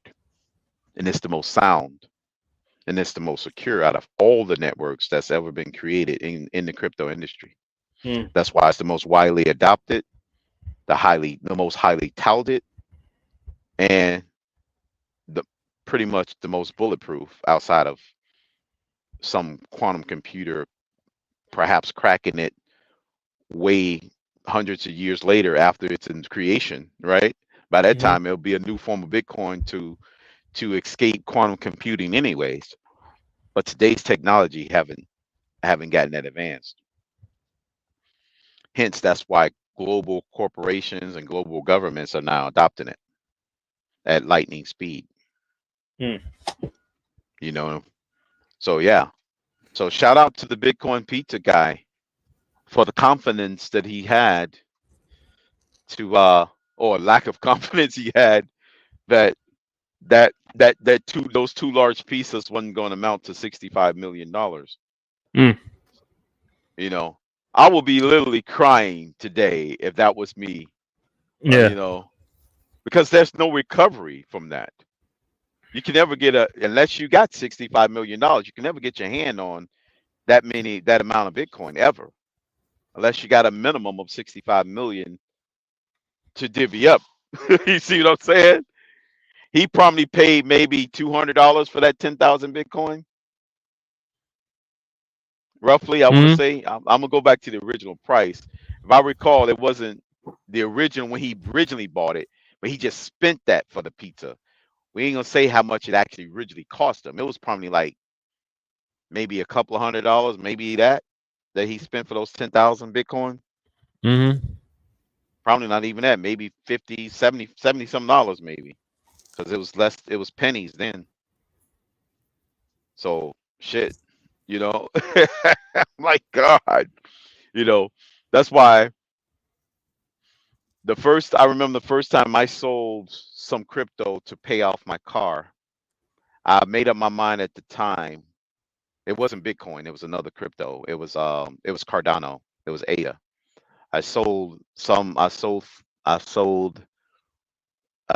and it's the most sound, and it's the most secure out of all the networks that's ever been created in the crypto industry. Mm. That's why it's the most widely adopted, the most highly touted, and the pretty much the most bulletproof outside of some quantum computer perhaps cracking it way hundreds of years later after it's in creation, right? By that Mm-hmm. time, it'll be a new form of Bitcoin to escape quantum computing, anyways. But today's technology haven't gotten that advanced. Hence, that's why global corporations and global governments are now adopting it at lightning speed. Mm. You know, so yeah. So shout out to the Bitcoin pizza guy for the confidence that he had to or lack of confidence he had that those two large pieces wasn't going to amount to $65 million. Mm. You know, I will be literally crying today if that was me. Yeah. You know, because there's no recovery from that. You can never get unless you got $65 million. You can never get your hand on that amount of Bitcoin ever, unless you got a minimum of 65 million to divvy up. You see what I'm saying? He probably paid maybe $200 for that 10,000 Bitcoin. Roughly, I want to Mm-hmm. say. I'm gonna go back to the original price. If I recall, it wasn't the original when he originally bought it, but he just spent that for the pizza. We ain't gonna say how much it actually originally cost him. It was probably like maybe a couple of $100, maybe that he spent for those 10,000 Bitcoin. Mm-hmm. Probably not even that. Maybe 50, 70 some dollars maybe, because it was less. It was pennies then. So shit, you know. My God, you know. That's why I remember the first time I sold some crypto to pay off my car. I made up my mind at the time. It wasn't Bitcoin, it was another crypto. It was Cardano. It was ADA. I sold some I sold I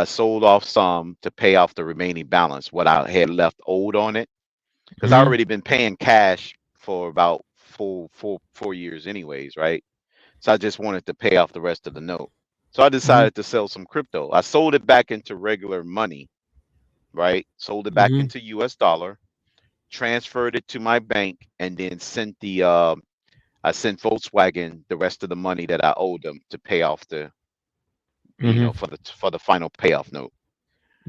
sold off some to pay off the remaining balance, what I had left owed on it. Because I Mm-hmm. already been paying cash for about 4 years anyways, right? So I just wanted to pay off the rest of the note. So I Mm-hmm. decided to sell some crypto. I sold it back into regular money, right? Sold it back Mm-hmm. into US dollar, transferred it to my bank, and then I sent Volkswagen the rest of the money that I owed them to pay off Mm-hmm. for the final payoff note.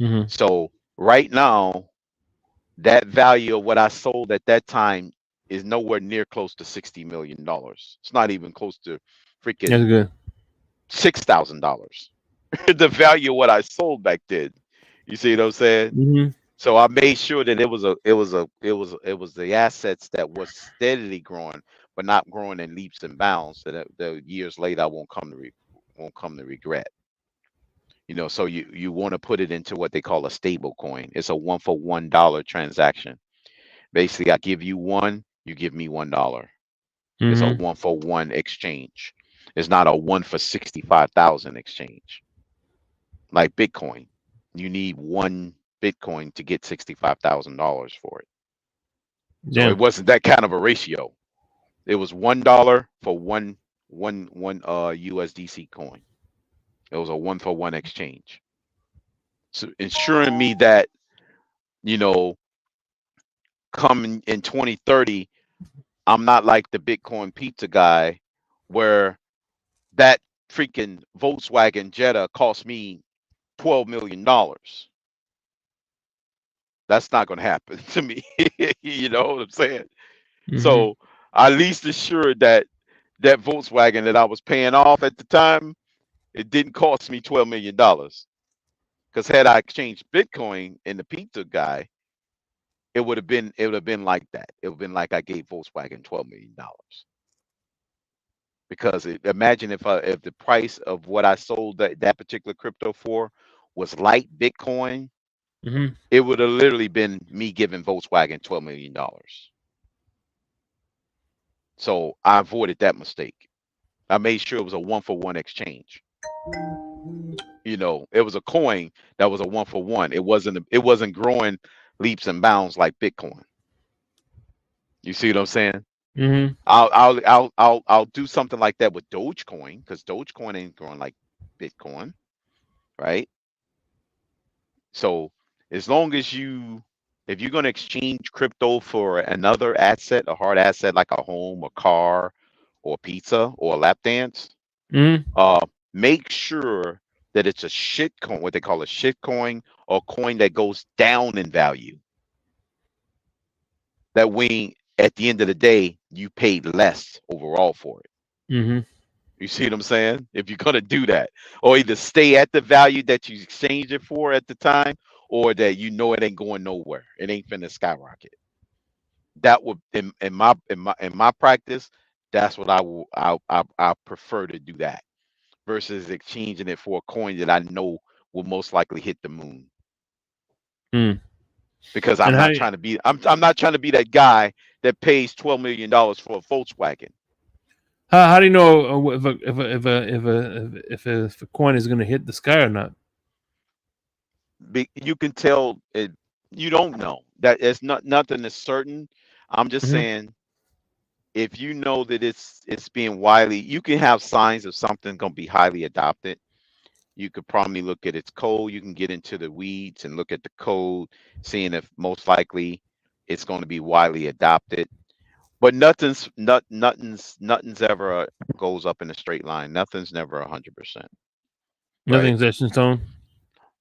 Mm-hmm. So right now, that value of what I sold at that time is nowhere near close to $60 million. It's not even close to That's freaking good. $6,000. The value of what I sold back then. You see what I'm saying? Mm-hmm. So I made sure that it was the assets that was steadily growing, but not growing in leaps and bounds. That the years later I won't come to regret. So you want to put it into what they call a stable coin. It's a $1 for $1 transaction. Basically, I give you one, you give me $1. It's a Mm-hmm. 1 for 1 exchange. It's not a 1 for 65,000 exchange like Bitcoin. You need one Bitcoin to get $65,000 for it. So it Damn. wasn't that kind of a ratio. It was $1 for one USDC coin. It was a 1 for 1 exchange. So ensuring me that, you know, coming in 2030, I'm not like the Bitcoin pizza guy where that freaking Volkswagen Jetta cost me $12 million. That's not going to happen to me. You know what I'm saying? Mm-hmm. So I at least assured that Volkswagen that I was paying off at the time, it didn't cost me $12 million. Because had I exchanged Bitcoin in the pizza guy, it would have been like that. It would have been like I gave Volkswagen $12 million. Because imagine if the price of what I sold that particular crypto for was like Bitcoin, Mm-hmm. it would have literally been me giving Volkswagen $12 million. So I avoided that mistake. I made sure it was a 1-for-1 exchange. It was a coin that was a 1-for-1. It wasn't growing leaps and bounds like Bitcoin. You see what I'm saying? Mm-hmm. I'll do something like that with Dogecoin, because Dogecoin ain't growing like Bitcoin, right? So as long as if you're going to exchange crypto for another asset, a hard asset like a home, a car, or pizza, or a lap dance, Mm-hmm. uh, make sure that it's a shit coin, what they call a shit coin, or coin that goes down in value. That way, at the end of the day, you paid less overall for it. Mm-hmm. You see what I'm saying? If you're gonna do that, or either stay at the value that you exchanged it for at the time, or that it ain't going nowhere, it ain't finna skyrocket. That would, in my practice, that's what I prefer to do that versus exchanging it for a coin that I know will most likely hit the moon. Mm. Because And I'm how not trying to be I'm not trying to be that guy that pays $12 million for a Volkswagen. how do you know if a coin is going to hit the sky or not? You can tell it. You don't know that it's nothing is certain. I'm just Mm-hmm. saying, if you know that it's being widely, you can have signs of something going to be highly adopted. You could probably look at its code. You can get into the weeds and look at the code, seeing if most likely it's going to be widely adopted. But nothing's ever goes up in a straight line. Nothing's never 100%. Right. Nothing's etched in stone.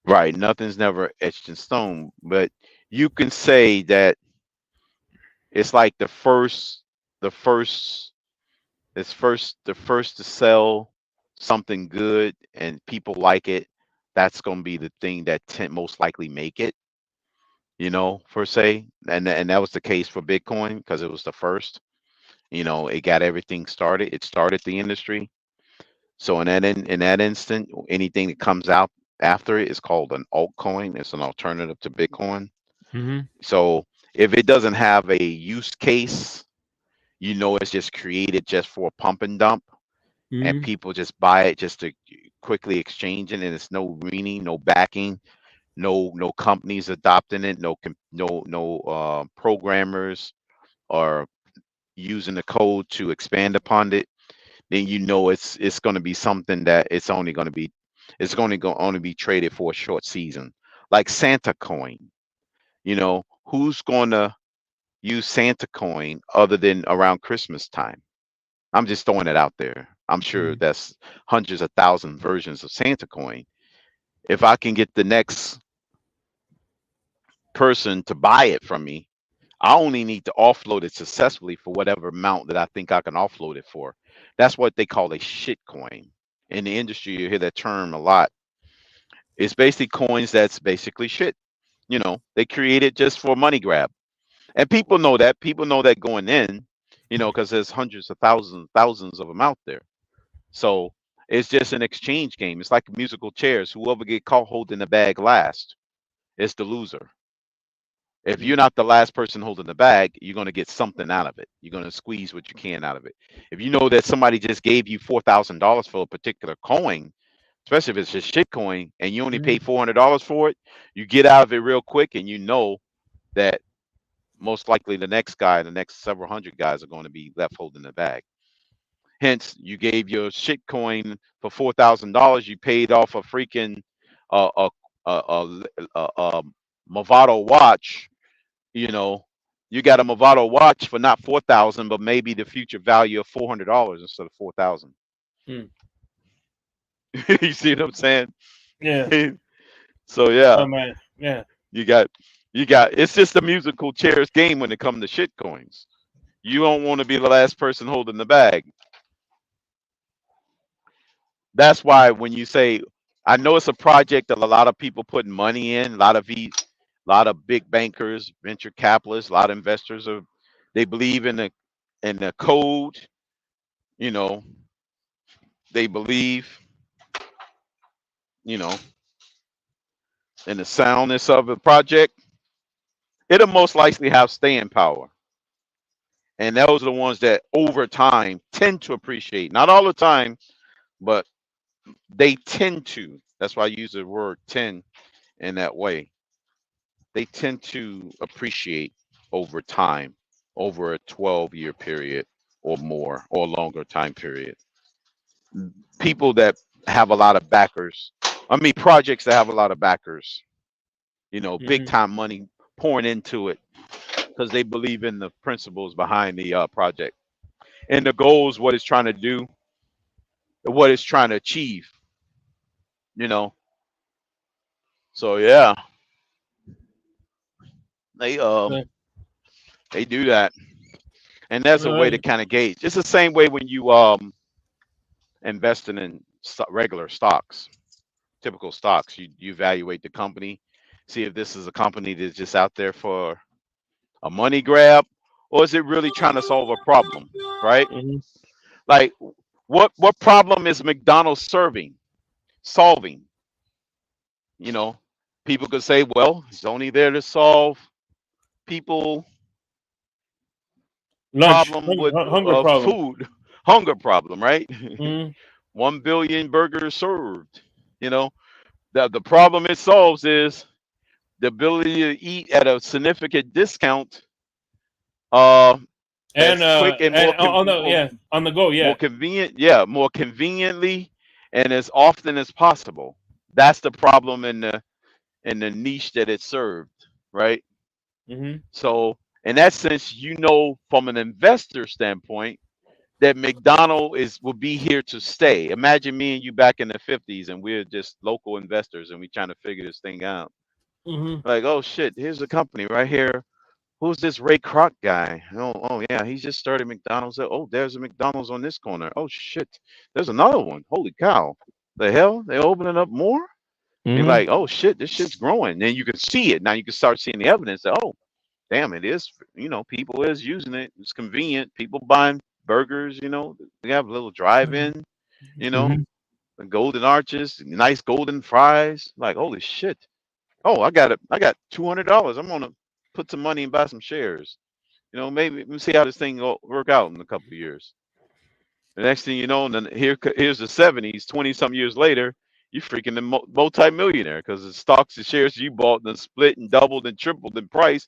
Right. Nothing's never etched in stone. But you can say that it's like the first, the first to sell something good and people like it. That's going to be the thing that most likely make it. Per se, and that was the case for Bitcoin because it was the first. It got everything started. It started the industry. So in that instant, anything that comes out after it is called an altcoin. It's an alternative to Bitcoin. Mm-hmm. So if it doesn't have a use case, it's just created just for a pump and dump, and Mm-hmm. people just buy it just to quickly exchange it, and it's no meaning, no backing, no companies adopting it, no programmers or using the code to expand upon it. Then it's going to be something that it's only be traded for a short season, like Santa coin. Who's going to use Santa coin other than around Christmas time? I'm just throwing it out there. I'm sure that's hundreds of thousand versions of Santa coin. If I can get the next person to buy it from me, I only need to offload it successfully for whatever amount that I think I can offload it for. That's what they call a shit coin. In the industry, you hear that term a lot. It's basically coins that's basically shit. They create it just for money grab. And people know that. People know that going in, because there's hundreds of thousands of them out there. So it's just an exchange game. It's like musical chairs. Whoever get caught holding the bag last is the loser. If you're not the last person holding the bag, you're going to get something out of it. You're going to squeeze what you can out of it. If you know that somebody just gave you $4,000 for a particular coin, especially if it's a shit coin, and you only pay Mm-hmm. $400 for it, you get out of it real quick, and you know that most likely the next several hundred guys are going to be left holding the bag. Hence, you gave your shit coin for $4,000. You paid off a freaking uh, a, a Movado watch. You know, you got a Movado watch for not 4,000, but maybe the future value of $400 instead of 4,000. Mm. You see what I'm saying? Yeah. So yeah, Oh man. Yeah. you got It's just a musical chairs game when it comes to shit coins. You don't want to be the last person holding the bag. That's why when you say, I know it's a project that a lot of people putting money in, a lot of big bankers, venture capitalists, a lot of investors they believe in the code. You know, they believe, you know, and the soundness of the project, it'll most likely have staying power. And those are the ones that over time tend to appreciate. Not all the time, but they tend to. That's why I use the word tend in that way. They tend to appreciate over time, over a 12-year period or more or longer time period. People that have a lot of backers, I mean, projects that have a lot of backers, big time money pouring into it because they believe in the principles behind the project and the goals, what it's trying to do, what it's trying to achieve, you know. So yeah, they um Okay. they do that, and that's a All way to right. kind of gauge. It's the same way when you investing in regular stocks, typical stocks. You evaluate the company, see if this is a company that's just out there for a money grab, or is it really trying to solve a problem, right? Mhm. Like, what problem is McDonald's solving? You know, people could say, well, it's only there to solve people Lunch, problem with hunger problem. food, hunger problem, right? Mhm. 1 billion burgers served. You know, the problem it solves is the ability to eat at a significant discount, uh, And as quick and more on the on the go, yeah. more convenient, yeah, more conveniently, and as often as possible. That's the problem in the niche that it served, right? Hmm. So in that sense, from an investor standpoint, that McDonald will be here to stay. Imagine me and you back in the 50s and we're just local investors and we trying to figure this thing out. Hmm. Like, oh shit, here's a company right here. Who's this Ray Kroc guy? Oh yeah, he's just started McDonald's. Oh, there's a McDonald's on this corner. Oh shit, there's another one. Holy cow. The hell? They're opening up more? And Hmm. like, oh shit, this shit's growing. Then you can see it. Now you can start seeing the evidence that, oh, damn, it is, people is using it. It's convenient. People buying burgers, they have a little drive-in, you know, Hmm. the golden arches, nice golden fries. Like, holy shit. Oh, I got $200. I'm gonna put some money and buy some shares. Maybe let me see how this thing will work out in a couple of years. The next thing you know, and then here's the 70s, 20 some years later, you freaking a multi-millionaire because the stocks and shares you bought and split and doubled and tripled in price,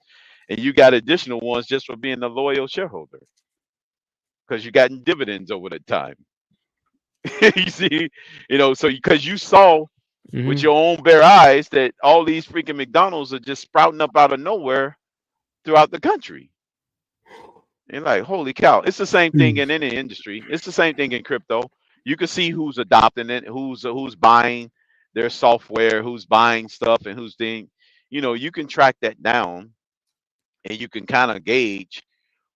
and you got additional ones just for being a loyal shareholder because you got dividends over the time. You see, so because you saw with Hmm. your own bare eyes that all these freaking McDonald's are just sprouting up out of nowhere throughout the country. And like, holy cow, it's the same thing in any industry. It's the same thing in crypto. You can see who's adopting it, who's buying their software, who's buying stuff, and who's doing. You can track that down, and you can kind of gauge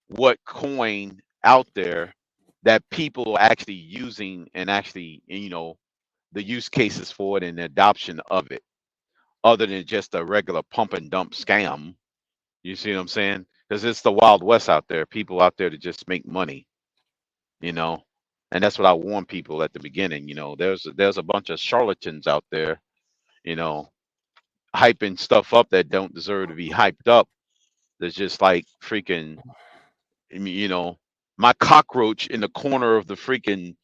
what coin out there that people are actually using and actually, the use cases for it and the adoption of it, other than just a regular pump and dump scam. You see what I'm saying? Because it's the Wild West out there. People out there to just make money, you know. And that's what I warn people at the beginning. There's a bunch of charlatans out there, you know, hyping stuff up that don't deserve to be hyped up. There's just like freaking, I mean, my cockroach in the corner of the freaking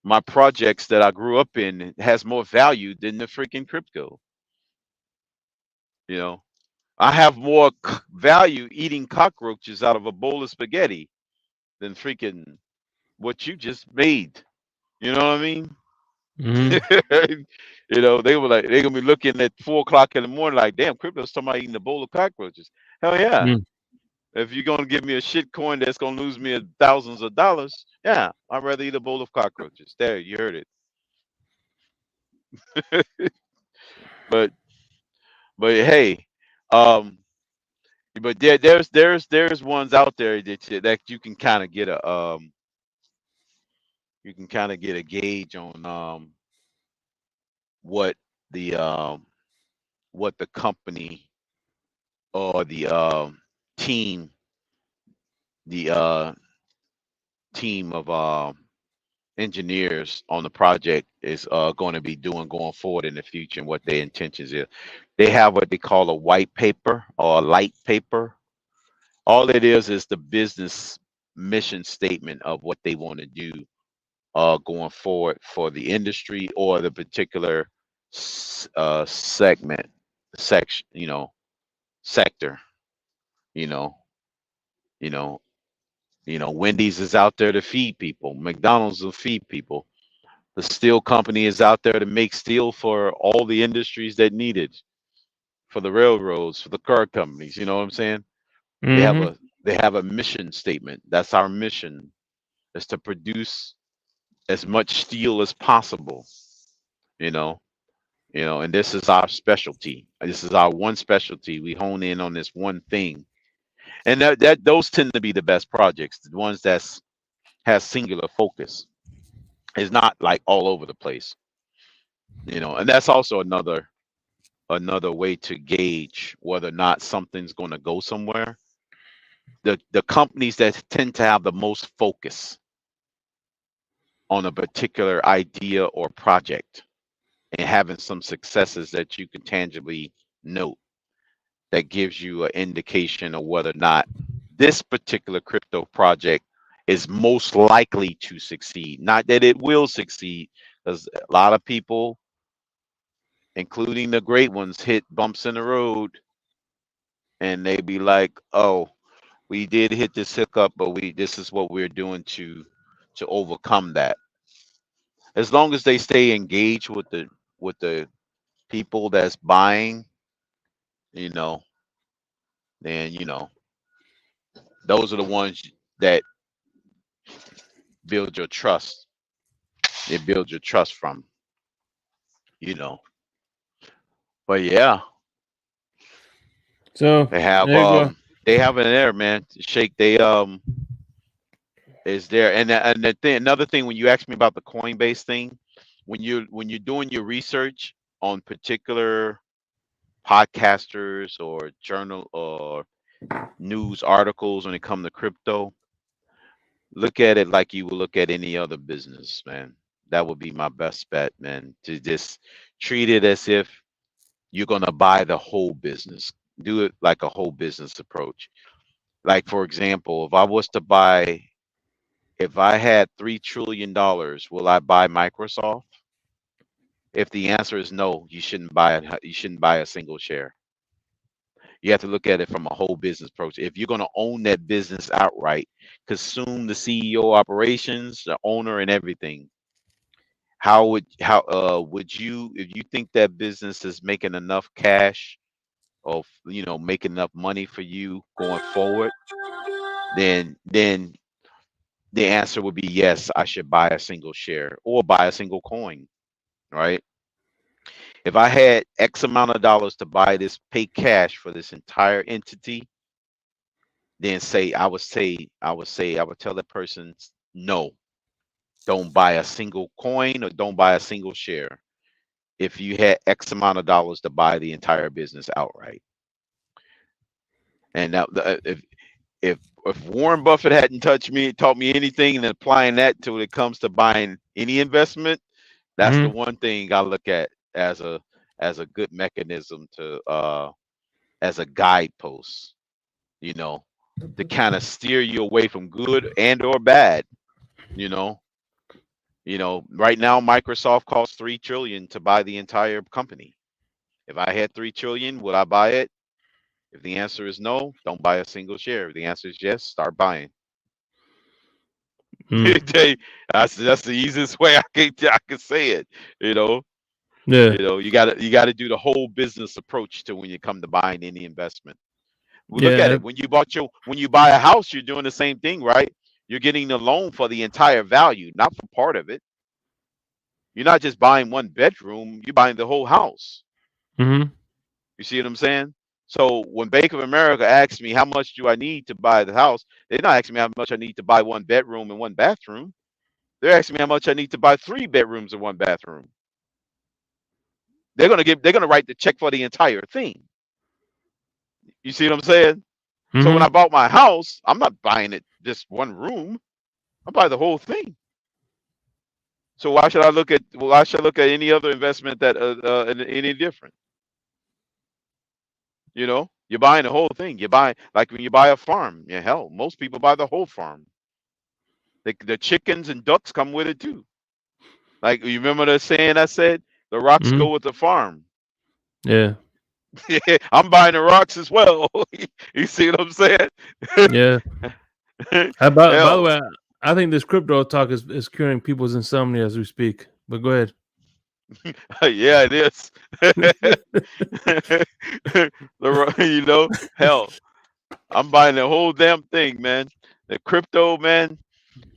my projects that I grew up in has more value than the freaking crypto. You know, I have more value eating cockroaches out of a bowl of spaghetti than freaking what you just made. You know what I mean? Hmm. They're gonna be looking at 4 o'clock in the morning like, damn, crypto's talking about eating a bowl of cockroaches. Hell yeah. If you're gonna give me a shit coin that's gonna lose me thousands of dollars, yeah, I'd rather eat a bowl of cockroaches. There, you heard it. But hey, um, but there's ones out there that you can kind of get a gauge on what the um what the company or the team the team of engineers on the project is going to be doing going forward in the future and what their intentions is. They have what they call a white paper or a light paper. All it is the business mission statement of what they want to do going forward for the industry or the particular segment, section, sector. You know, you know, Wendy's is out there to feed people. McDonald's will feed people. The steel company is out there to make steel for all the industries that need it, for the railroads, for the car companies. You know what I'm saying? They have Mm-hmm. a mission statement. That's our mission, is to produce as much steel as possible. You know, and this is our specialty. This is our one specialty. We hone in on this one thing, and that those tend to be the best projects, the ones that's has singular focus. It's not like all over the place. And that's also another way to gauge whether or not something's going to go somewhere. The companies that tend to have the most focus on a particular idea or project and having some successes that you can tangibly note, that gives you an indication of whether or not this particular crypto project is most likely to succeed. Not that it will succeed, because a lot of people, including the great ones, hit bumps in the road and they be like, "Oh, we did hit this hiccup, but this is what we're doing to overcome that." As long as they stay engaged with the people that's buying, you know, then those are the ones that build your trust. They build your trust from, you know. But yeah, So they have there you go. um they have it there, man. Shake they is there. And the thing, another thing, when you asked me about the Coinbase thing, when you're doing your research on particular podcasters or journal or news articles when it comes to crypto, look at it like you would look at any other business, man. That would be my best bet, man. To just treat it as if you're gonna buy the whole business. Do it like a whole business approach. Like, for example, if I had $3 trillion, will I buy Microsoft? If the answer is no, you shouldn't buy it. You shouldn't buy a single share. You have to look at it from a whole business approach. If you're going to own that business outright, consume the CEO operations, the owner, and everything, how would you, if you think that business is making enough cash, or making enough money for you going forward, then the answer would be yes, I should buy a single share or buy a single coin, right? If I had X amount of dollars to buy this, pay cash for this entire entity, then I would tell the person, no, don't buy a single coin or don't buy a single share if you had X amount of dollars to buy the entire business outright. And now, if Warren Buffett hadn't taught me anything, and applying that to when it comes to buying any investment, that's the Mm-hmm. one thing I look at as a good mechanism to as a guidepost, you know, to kind of steer you away from good and or bad, you know. Right now Microsoft costs 3 trillion to buy the entire company. If I had 3 trillion, would I buy it? If the answer is no, don't buy a single share. If the answer is yes, start buying. Mm. That's the easiest way I can say it. You know, Yeah. you gotta do the whole business approach to when you come to buying any investment. Well, look at Yeah. it. When you buy a house, you're doing the same thing, right? You're getting the loan for the entire value, not for part of it. You're not just buying one bedroom, you're buying the whole house. Mm-hmm. You see what I'm saying? So when Bank of America asks me how much do I need to buy the house, they're not asking me how much I need to buy one bedroom and one bathroom. They're asking me how much I need to buy 3 bedrooms and one bathroom. They're gonna write the check for the entire thing. You see what I'm saying? So when Mm-hmm. I bought my house, I'm not buying it just one room. I buy the whole thing. So why should I look at any other investment that any different? You know, you're buying the whole thing. You buy like when you buy a farm. Yeah, hell, most people buy the whole farm. The chickens and ducks come with it too. Like you remember the saying I said, the rocks Hmm. go with the farm. Yeah. Yeah, I'm buying the rocks as well. You see what I'm saying? Yeah. By the Hell, way, I think this crypto talk is curing people's insomnia as we speak. But go ahead. yeah, it is. You know, hell, I'm buying the whole damn thing, man. The crypto, man.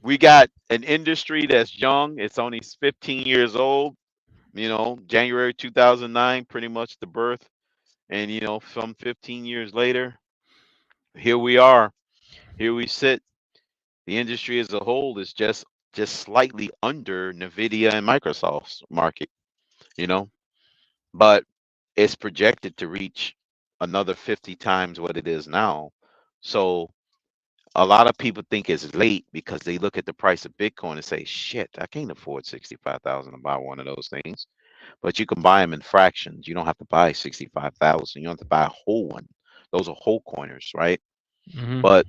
We got an industry that's young. It's only 15 years old. You know, January 2009, pretty much the birth. And you know, some 15 years later, here we are. Here we sit. The industry as a whole is just slightly under Nvidia and Microsoft's market. You know, but it's projected to reach another 50 times what it is now. So a lot of people think it's late because they look at the price of Bitcoin and say, "Shit, I can't afford 65,000 to buy one of those things." But you can buy them in fractions. You don't have to buy 65,000. You don't have to buy a whole one. Those are whole coiners, right? Hmm. But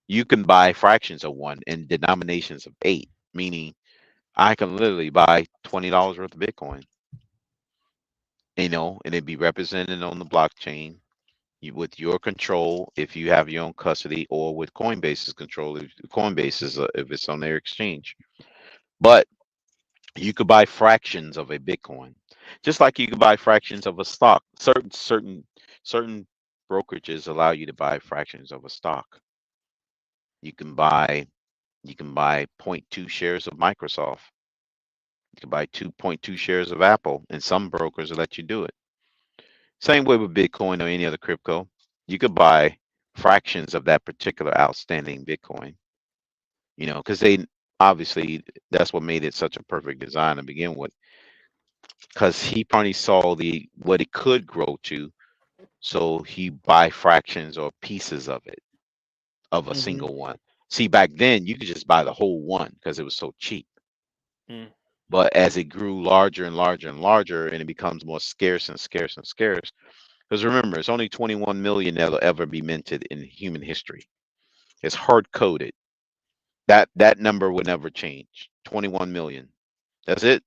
you can buy fractions of one in denominations of 8, meaning I can literally buy $20 worth of Bitcoin, you know, and it'd be represented on the blockchain with your control if you have your own custody, or with Coinbase's control if Coinbase is if it's on their exchange. But you could buy fractions of a Bitcoin, just like you could buy fractions of a stock. Certain brokerages allow you to buy fractions of a stock. You can buy you can buy zero point 0.2 shares of Microsoft. You can buy 2.2 shares of Apple, and some brokers will let you do it. Same way with Bitcoin or any other crypto. You could buy fractions of that particular outstanding Bitcoin, you know, because they obviously that's what made it such a perfect design to begin with, because he probably saw the what it could grow to, so he buy fractions or pieces of it of a Hmm. single one. See, back then you could just buy the whole one because it was so cheap. But as it grew larger and larger and larger, and it becomes more scarce and scarce and scarce, because remember, it's only 21 million that'll ever be minted in human history. It's hard coded. That number will never change. 21 million. That's it.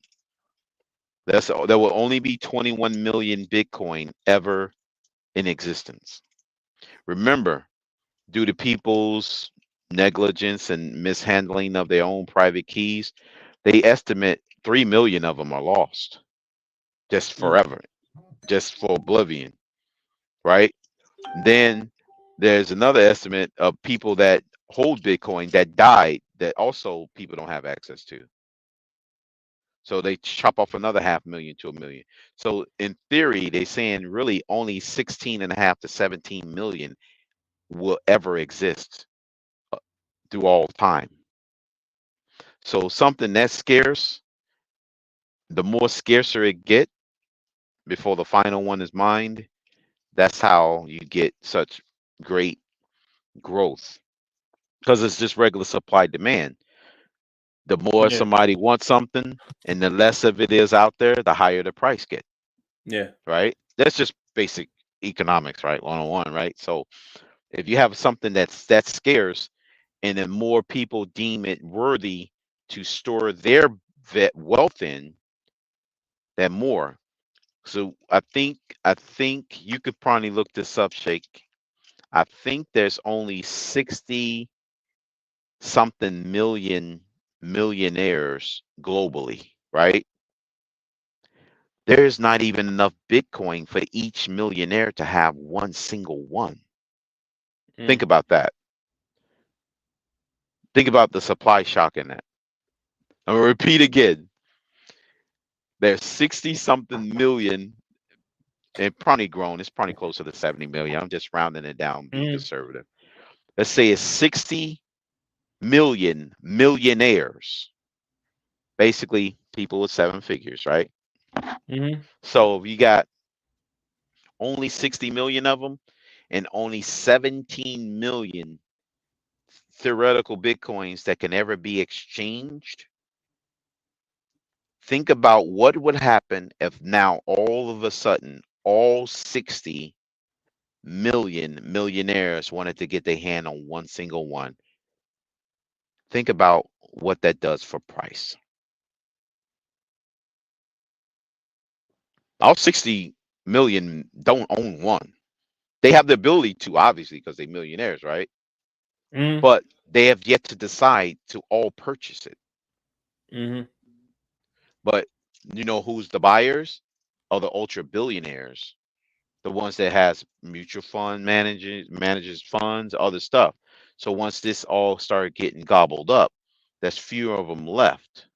There will only be 21 million Bitcoin ever in existence. Remember, due to people's negligence and mishandling of their own private keys, they estimate 3 million of them are lost just forever, just for oblivion, right? Then there's another estimate of people that hold Bitcoin that died that also people don't have access to. So they chop off another 500,000 to a million. So in theory, they're saying really only 16.5 to 17 million will ever exist through all time. So something that's scarce, the more scarcer it get before the final one is mined, that's how you get such great growth, because it's just regular supply demand. The more Yeah. somebody wants something and the less of it is out there, the higher the price get, Yeah. right? That's just basic economics, right? 101, right? So if you have something that's scarce, and then more people deem it worthy to store their wealth in, then more. So I think you could probably look this up, Shake. I think there's only 60 something million millionaires globally, right? There's not even enough Bitcoin for each millionaire to have one single one. Think Mm. about that. Think about the supply shock in that. I'm gonna repeat again. There's 60 something million, and probably grown. It's probably closer to 70 million. I'm just rounding it down, being Mm. conservative. Let's say it's 60 million millionaires, basically people with seven figures, right? Hmm. So if you got only 60 million of them and only 17 million theoretical bitcoins that can ever be exchanged, think about what would happen if now all of a sudden all 60 million millionaires wanted to get their hand on one single one. Think about what that does for price. All 60 million don't own one. They have the ability to, obviously, because they're millionaires, right? Mm-hmm. But they have yet to decide to all purchase it. Mm-hmm. But you know who's the buyers? Are the ultra billionaires, the ones that has mutual fund manages funds, other stuff. So once this all started getting gobbled up, there's fewer of them left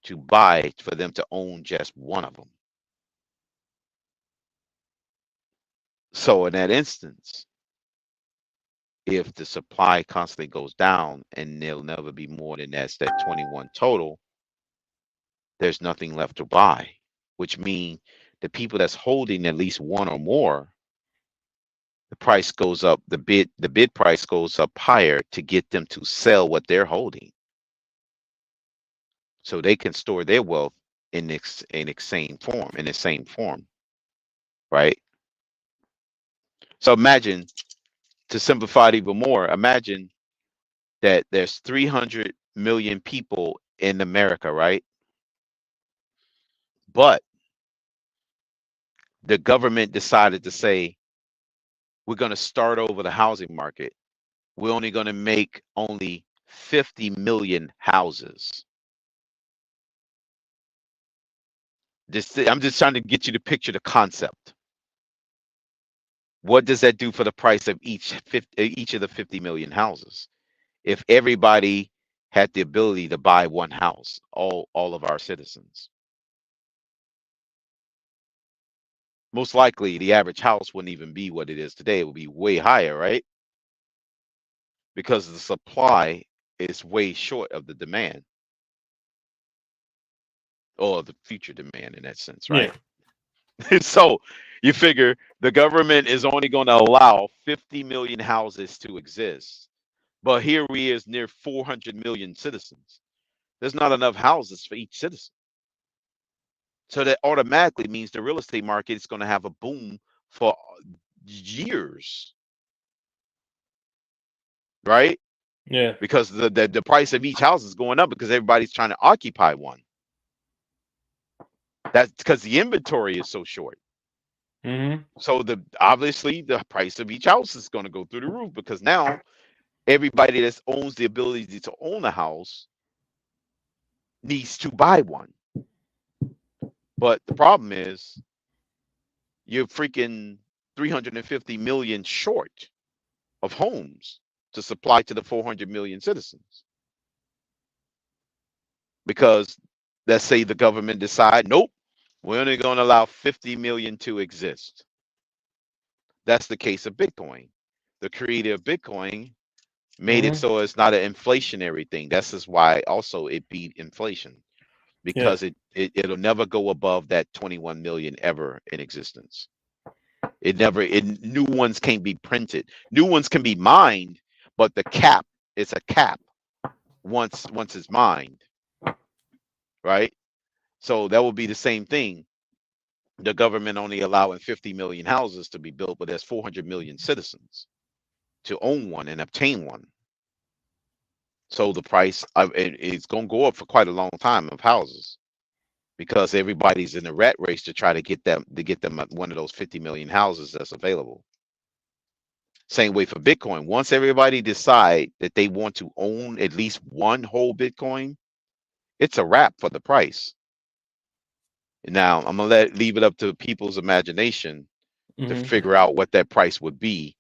to buy for them to own just one of them. So in that instance, if the supply constantly goes down and there'll never be more than that 21 total, there's nothing left to buy, which means the people that's holding at least one or more, the price goes up, the bid price goes up higher to get them to sell what they're holding, so they can store their wealth in the same form, right? So imagine, to simplify it even more, imagine that there's 300 million people in America, right? But the government decided to say, we're going to start over the housing market. We're only going to make only 50 million houses. I'm just trying to get you to picture the concept. What does that do for the price of each of the 50 million houses? If everybody had the ability to buy one house, all of our citizens, most likely the average house wouldn't even be what it is today. It would be way higher, right? Because the supply is way short of the demand, or the future demand in that sense, right? Yeah. So you figure the government is only going to allow 50 million houses to exist, but here we is near 400 million citizens. There's not enough houses for each citizen. So that automatically means the real estate market is going to have a boom for years, right? Yeah. Because the price of each house is going up because everybody's trying to occupy one. That's because the inventory is so short. Mm-hmm. So obviously the price of each house is going to go through the roof, because now everybody that owns the ability to own a house needs to buy one. But the problem is you're freaking 350 million short of homes to supply to the 400 million citizens. Because let's say the government decide, nope, we're only going to allow 50 million to exist. That's the case of Bitcoin. The creator of Bitcoin made it Mm-hmm. so it's not an inflationary thing. That's just why also it beat inflation, Yeah. because it'll never go above that 21 million ever in existence. New ones can't be printed. New ones can be mined, but it's a cap once it's mined, right? So that will be the same thing. The government only allowing 50 million houses to be built, but there's 400 million citizens to own one and obtain one. So the price it's going to go up for quite a long time of houses, because everybody's in a rat race to try to get them one of those 50 million houses that's available. Same way for Bitcoin. Once everybody decide that they want to own at least one whole Bitcoin, it's a wrap for the price. Now I'm gonna leave it up to people's imagination to Mm-hmm. figure out what that price would be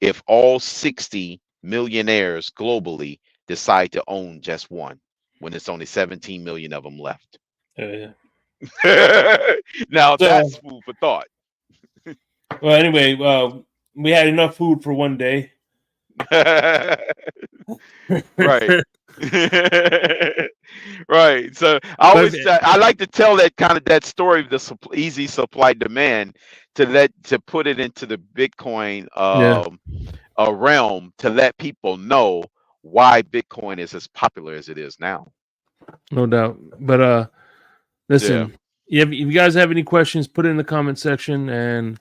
if all 60 millionaires globally decide to own just one, when it's only 17 million of them left. Yeah. Now So, that's food for thought. well, anyway, we had enough food for one day. Right. Right. So I like to tell that story of the easy supply demand, to put it into the Bitcoin Yeah. realm, to let people know why Bitcoin is as popular as it is now. No doubt. But listen, if you guys have any questions, put it in the comment section and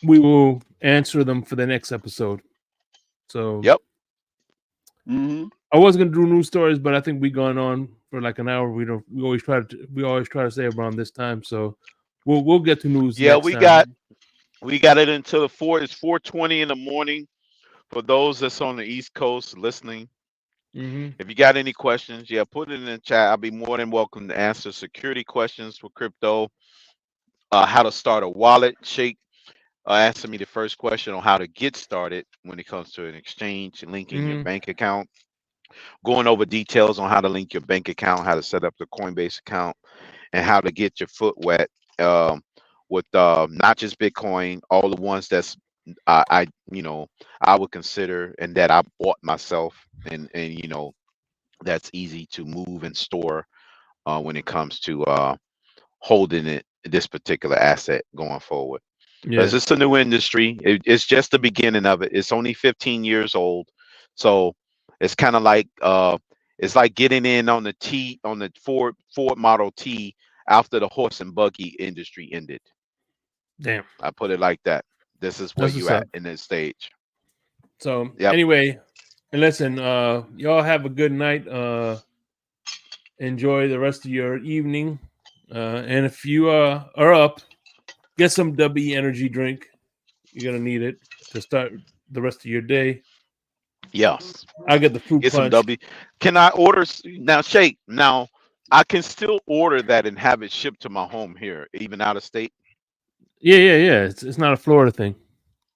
we will answer them for the next episode. So Yep. I was gonna do news stories, but I think we gone on for like an hour. We always try to say around this time. So we'll get to news Yeah, next time. we got it until it's 4:20 in the morning for those that's on the East Coast listening. If you got any questions, put it in the chat. I'll be more than welcome to answer security questions for crypto. How to start a wallet. Shake answer me the first question on how to get started when it comes to an exchange, linking your bank account. Going over details on how to link your bank account, how to set up the Coinbase account, and how to get your foot wet with not just Bitcoin, all the ones that's I would consider and that I bought myself, and that's easy to move and store when it comes to holding this particular asset going forward. Because it's a new industry. It's just the beginning of it. It's only 15 years old, so it's kind of like it's like getting in on the Ford Model T after the horse and buggy industry ended. Damn. I put it like that. This is where you at in this stage. So anyway, and listen, y'all have a good night. Enjoy the rest of your evening. And if you are up, get some W energy drink. You're gonna need it to start the rest of your day. Yes. I get the fruit Get punch. some W. Can I order now? Shake now. I can still order that and have it shipped to my home here, even out of state. Yeah. It's not a Florida thing.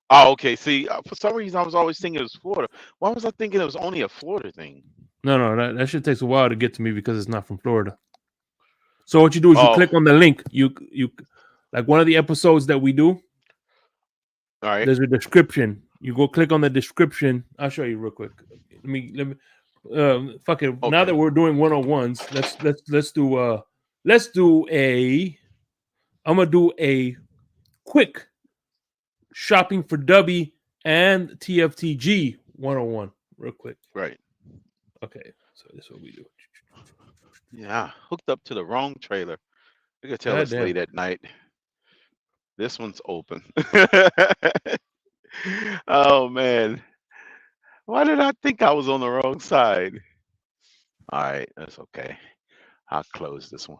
Oh, okay. See, for some reason, I was always thinking it was Florida. Why was I thinking it was only a Florida thing? No, that shit takes a while to get to me because it's not from Florida. So what you do is you click on the link. You like one of the episodes that we do. All right. There's a description. You go click on the description. I'll show you real quick. Let me. Fuck it. Okay. Now that we're doing 101s, let's do a. I'm gonna do a quick shopping for W and T.F.T.G 101 real quick. Right. Okay. So this is what we do. Yeah, hooked up to the wrong trailer. You can tell it's late at night. This one's open. Oh man, why did I think I was on the wrong side? All right, that's okay. I'll close this one.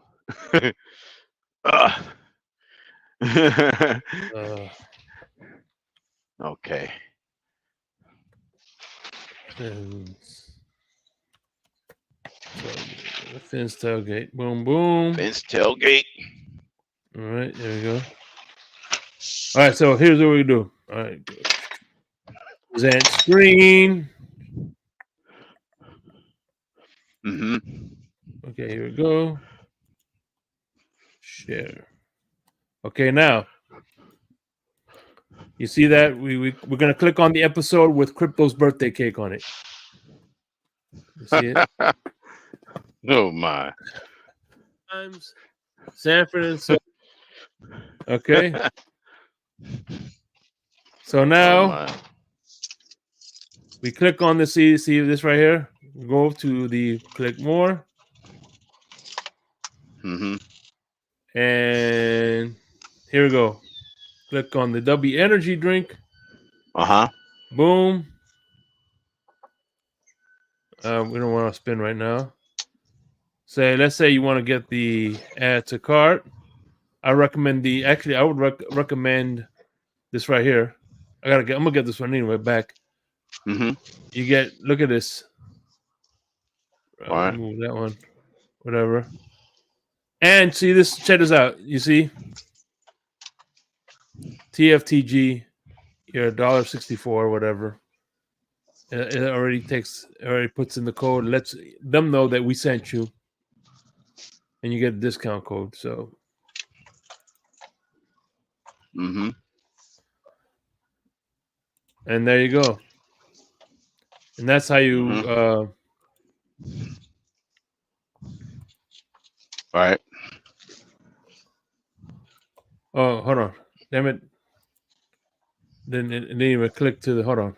Okay. Fence tailgate. Boom, boom. Fence tailgate. All right, there we go. All right, so here's what we do. All right, good. Present screen. Okay, here we go. Share. Okay, now you see that we're gonna click on the episode with Crypto's birthday cake on it. You see it? Oh my. Times San Francisco. Okay. So now we click on the see this right here. We go to the click more. And here we go. Click on the W energy drink. Boom. We don't want to spin right now. Let's say you want to get the add to cart. I recommend I would recommend this right here. I'm gonna get this one anyway back. You look at this. Move that one. Whatever. And see this, check this out. You see? T.F.T.G, you're $1.64 or whatever. It already puts in the code, lets them know that we sent you. And you get a discount code. So and there you go. And that's how you right. Oh, hold on. Damn it. Didn't even click to the hold on.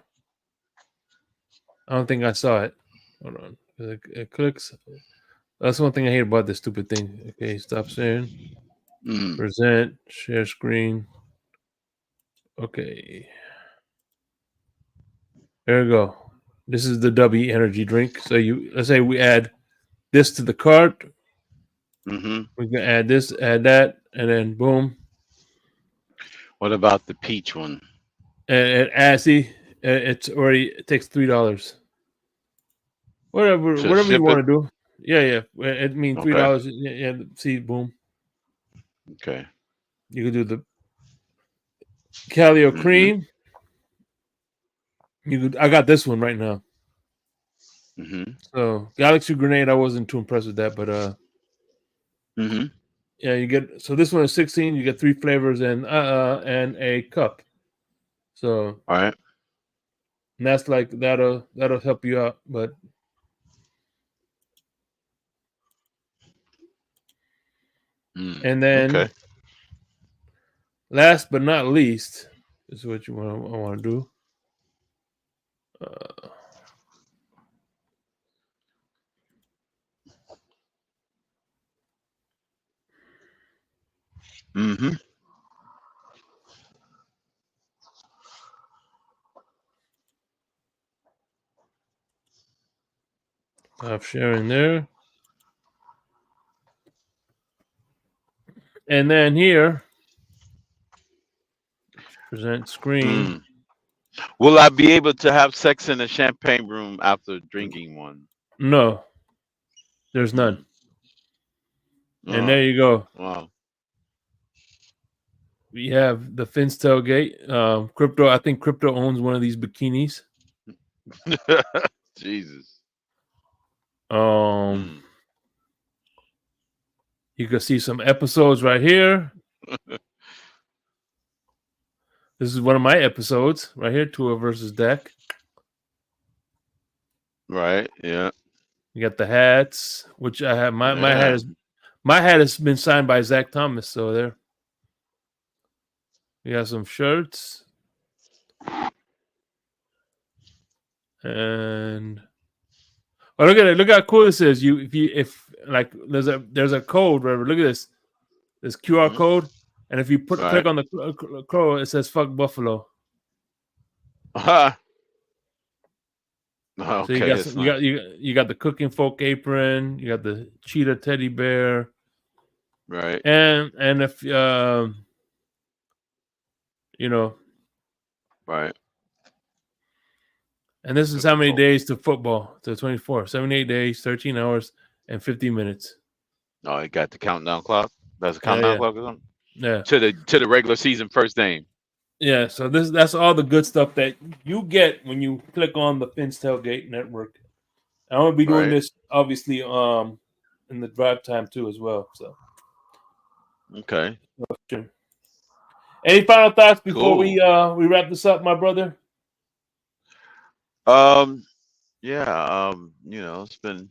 I don't think I saw it. Hold on. It clicks. That's one thing I hate about this stupid thing. Okay, stop sharing. Present, share screen. Okay. There we go. This is the W energy drink. So let's say we add this to the cart. Mm-hmm. We can add this, add that, and then boom. What about the peach one? And see, it takes $3. To Whatever you ship it? want to do. Yeah. It means Okay. $3. Yeah, see, boom. Okay. You can do the Calio cream. I got this one right now. Mm-hmm. So Galaxy Grenade, I wasn't too impressed with that, but Mm-hmm. yeah, you get so this one is 16. You get 3 flavors and a cup. So All right. and that's like that'll help you out. But and then Okay. last but not least, this is what I want to do. Mm-hmm. Stop sharing there. And then here, present screen. Will I be able to have sex in a champagne room after drinking one? No, there's none. And there Oh, you go. wow. We have the Fins tailgate. Crypto. I think Crypto owns one of these bikinis. Jesus. You can see some episodes right here. This is one of my episodes right here, Tua versus Dak. Right. Yeah. You got the hats, which I have. My Yeah. my hat has been signed by Zach Thomas. So there. We got some shirts, and look at it! Look how cool this is. If like there's a code, whatever. Look at this QR code, and if you click Right. on the code, it says "fuck Buffalo." So you Okay, got that's some, nice. you got the cooking folk apron, you got the cheetah teddy bear, Right. and if you know, Right. and this is how Cooking many folk. days to football to 24, 78 days, 13 hours, and 50 minutes. Oh, it got the countdown clock. That's a countdown Yeah, clock or something? yeah. To the regular season first game. Yeah, so that's all the good stuff that you get when you click on the Fins Tailgate Network. I'm gonna be doing Right. this obviously in the drive time too as well. So Okay. sure. Any final thoughts before Cool. we wrap this up, my brother? Yeah, it's been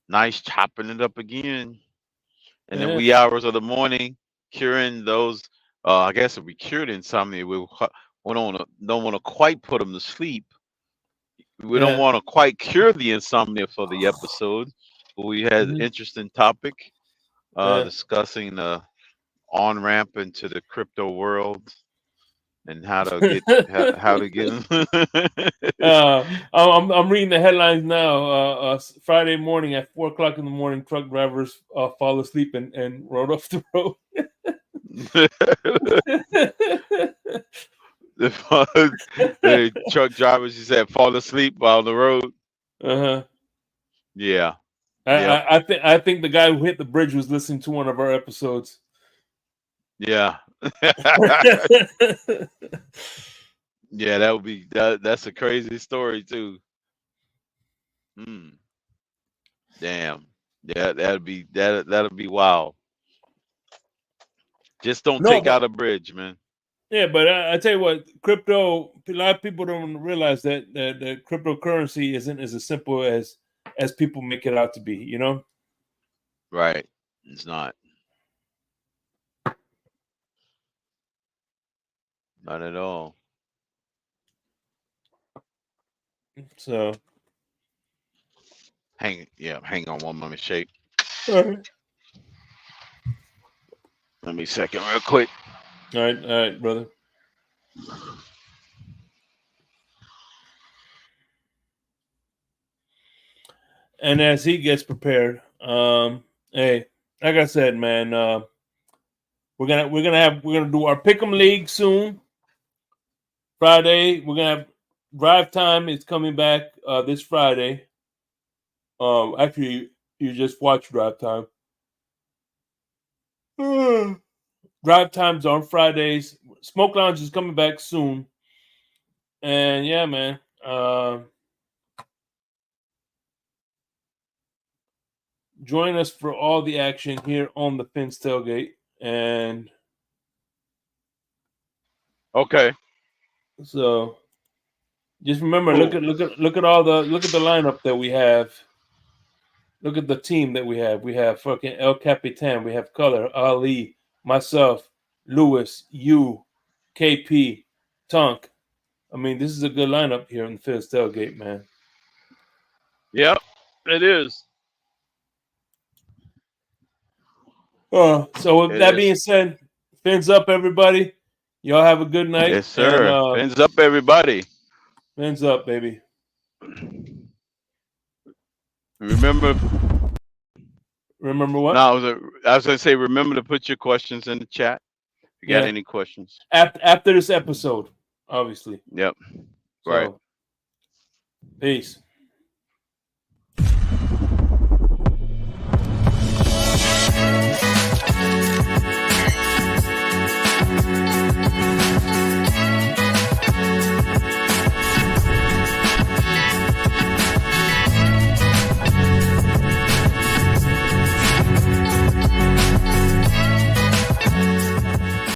nice chopping it up again in the Yeah, wee hours of the morning, curing those. I guess if we cured insomnia, we don't want to quite put them to sleep. We don't yeah, want to quite cure the insomnia for the episode, but we had an mhm, interesting topic yeah. discussing the on ramp into the crypto world and how to get. I'm reading the headlines now. Friday morning at 4 o'clock in the morning, truck drivers fall asleep and rode off the road. The truck drivers, you said, fall asleep while on the road. Uh-huh. Yeah. Yep. I think the guy who hit the bridge was listening to one of our episodes. Yeah. Yeah, that would be that's a crazy story too. Damn. Yeah, that'll be wild. Just don't No, take but out a bridge, man. yeah, but I tell you what, crypto. A lot of people don't realize that cryptocurrency isn't as simple as people make it out to be. You know. Right. It's not. Not at all. So Hang on one moment, Shake. All right. Let me second real quick. All right, brother. And as he gets prepared, hey, like I said, man, we're gonna do our pick'em league soon. Friday, we're gonna have drive time is coming back this Friday. Actually, you just watch drive time. Drive times on Fridays. Smoke Lounge is coming back soon. And yeah, man. Join us for all the action here on the Fins Tailgate. And Okay. so just remember, Cool. look at the lineup that we have. Look at the team that we have. We have fucking El Capitan. We have Color, Ali, myself, Lewis, you, KP, Tunk. I mean, this is a good lineup here in the Fins Tailgate, man. Yep, it is. So with that being said, fins up, everybody. Y'all have a good night. Yes, sir. And, Fins up, everybody. fins up, baby. Remember what? No, I was gonna say, remember to put your questions in the chat. If you got any questions. After this episode, obviously. Yep. So, right. Peace.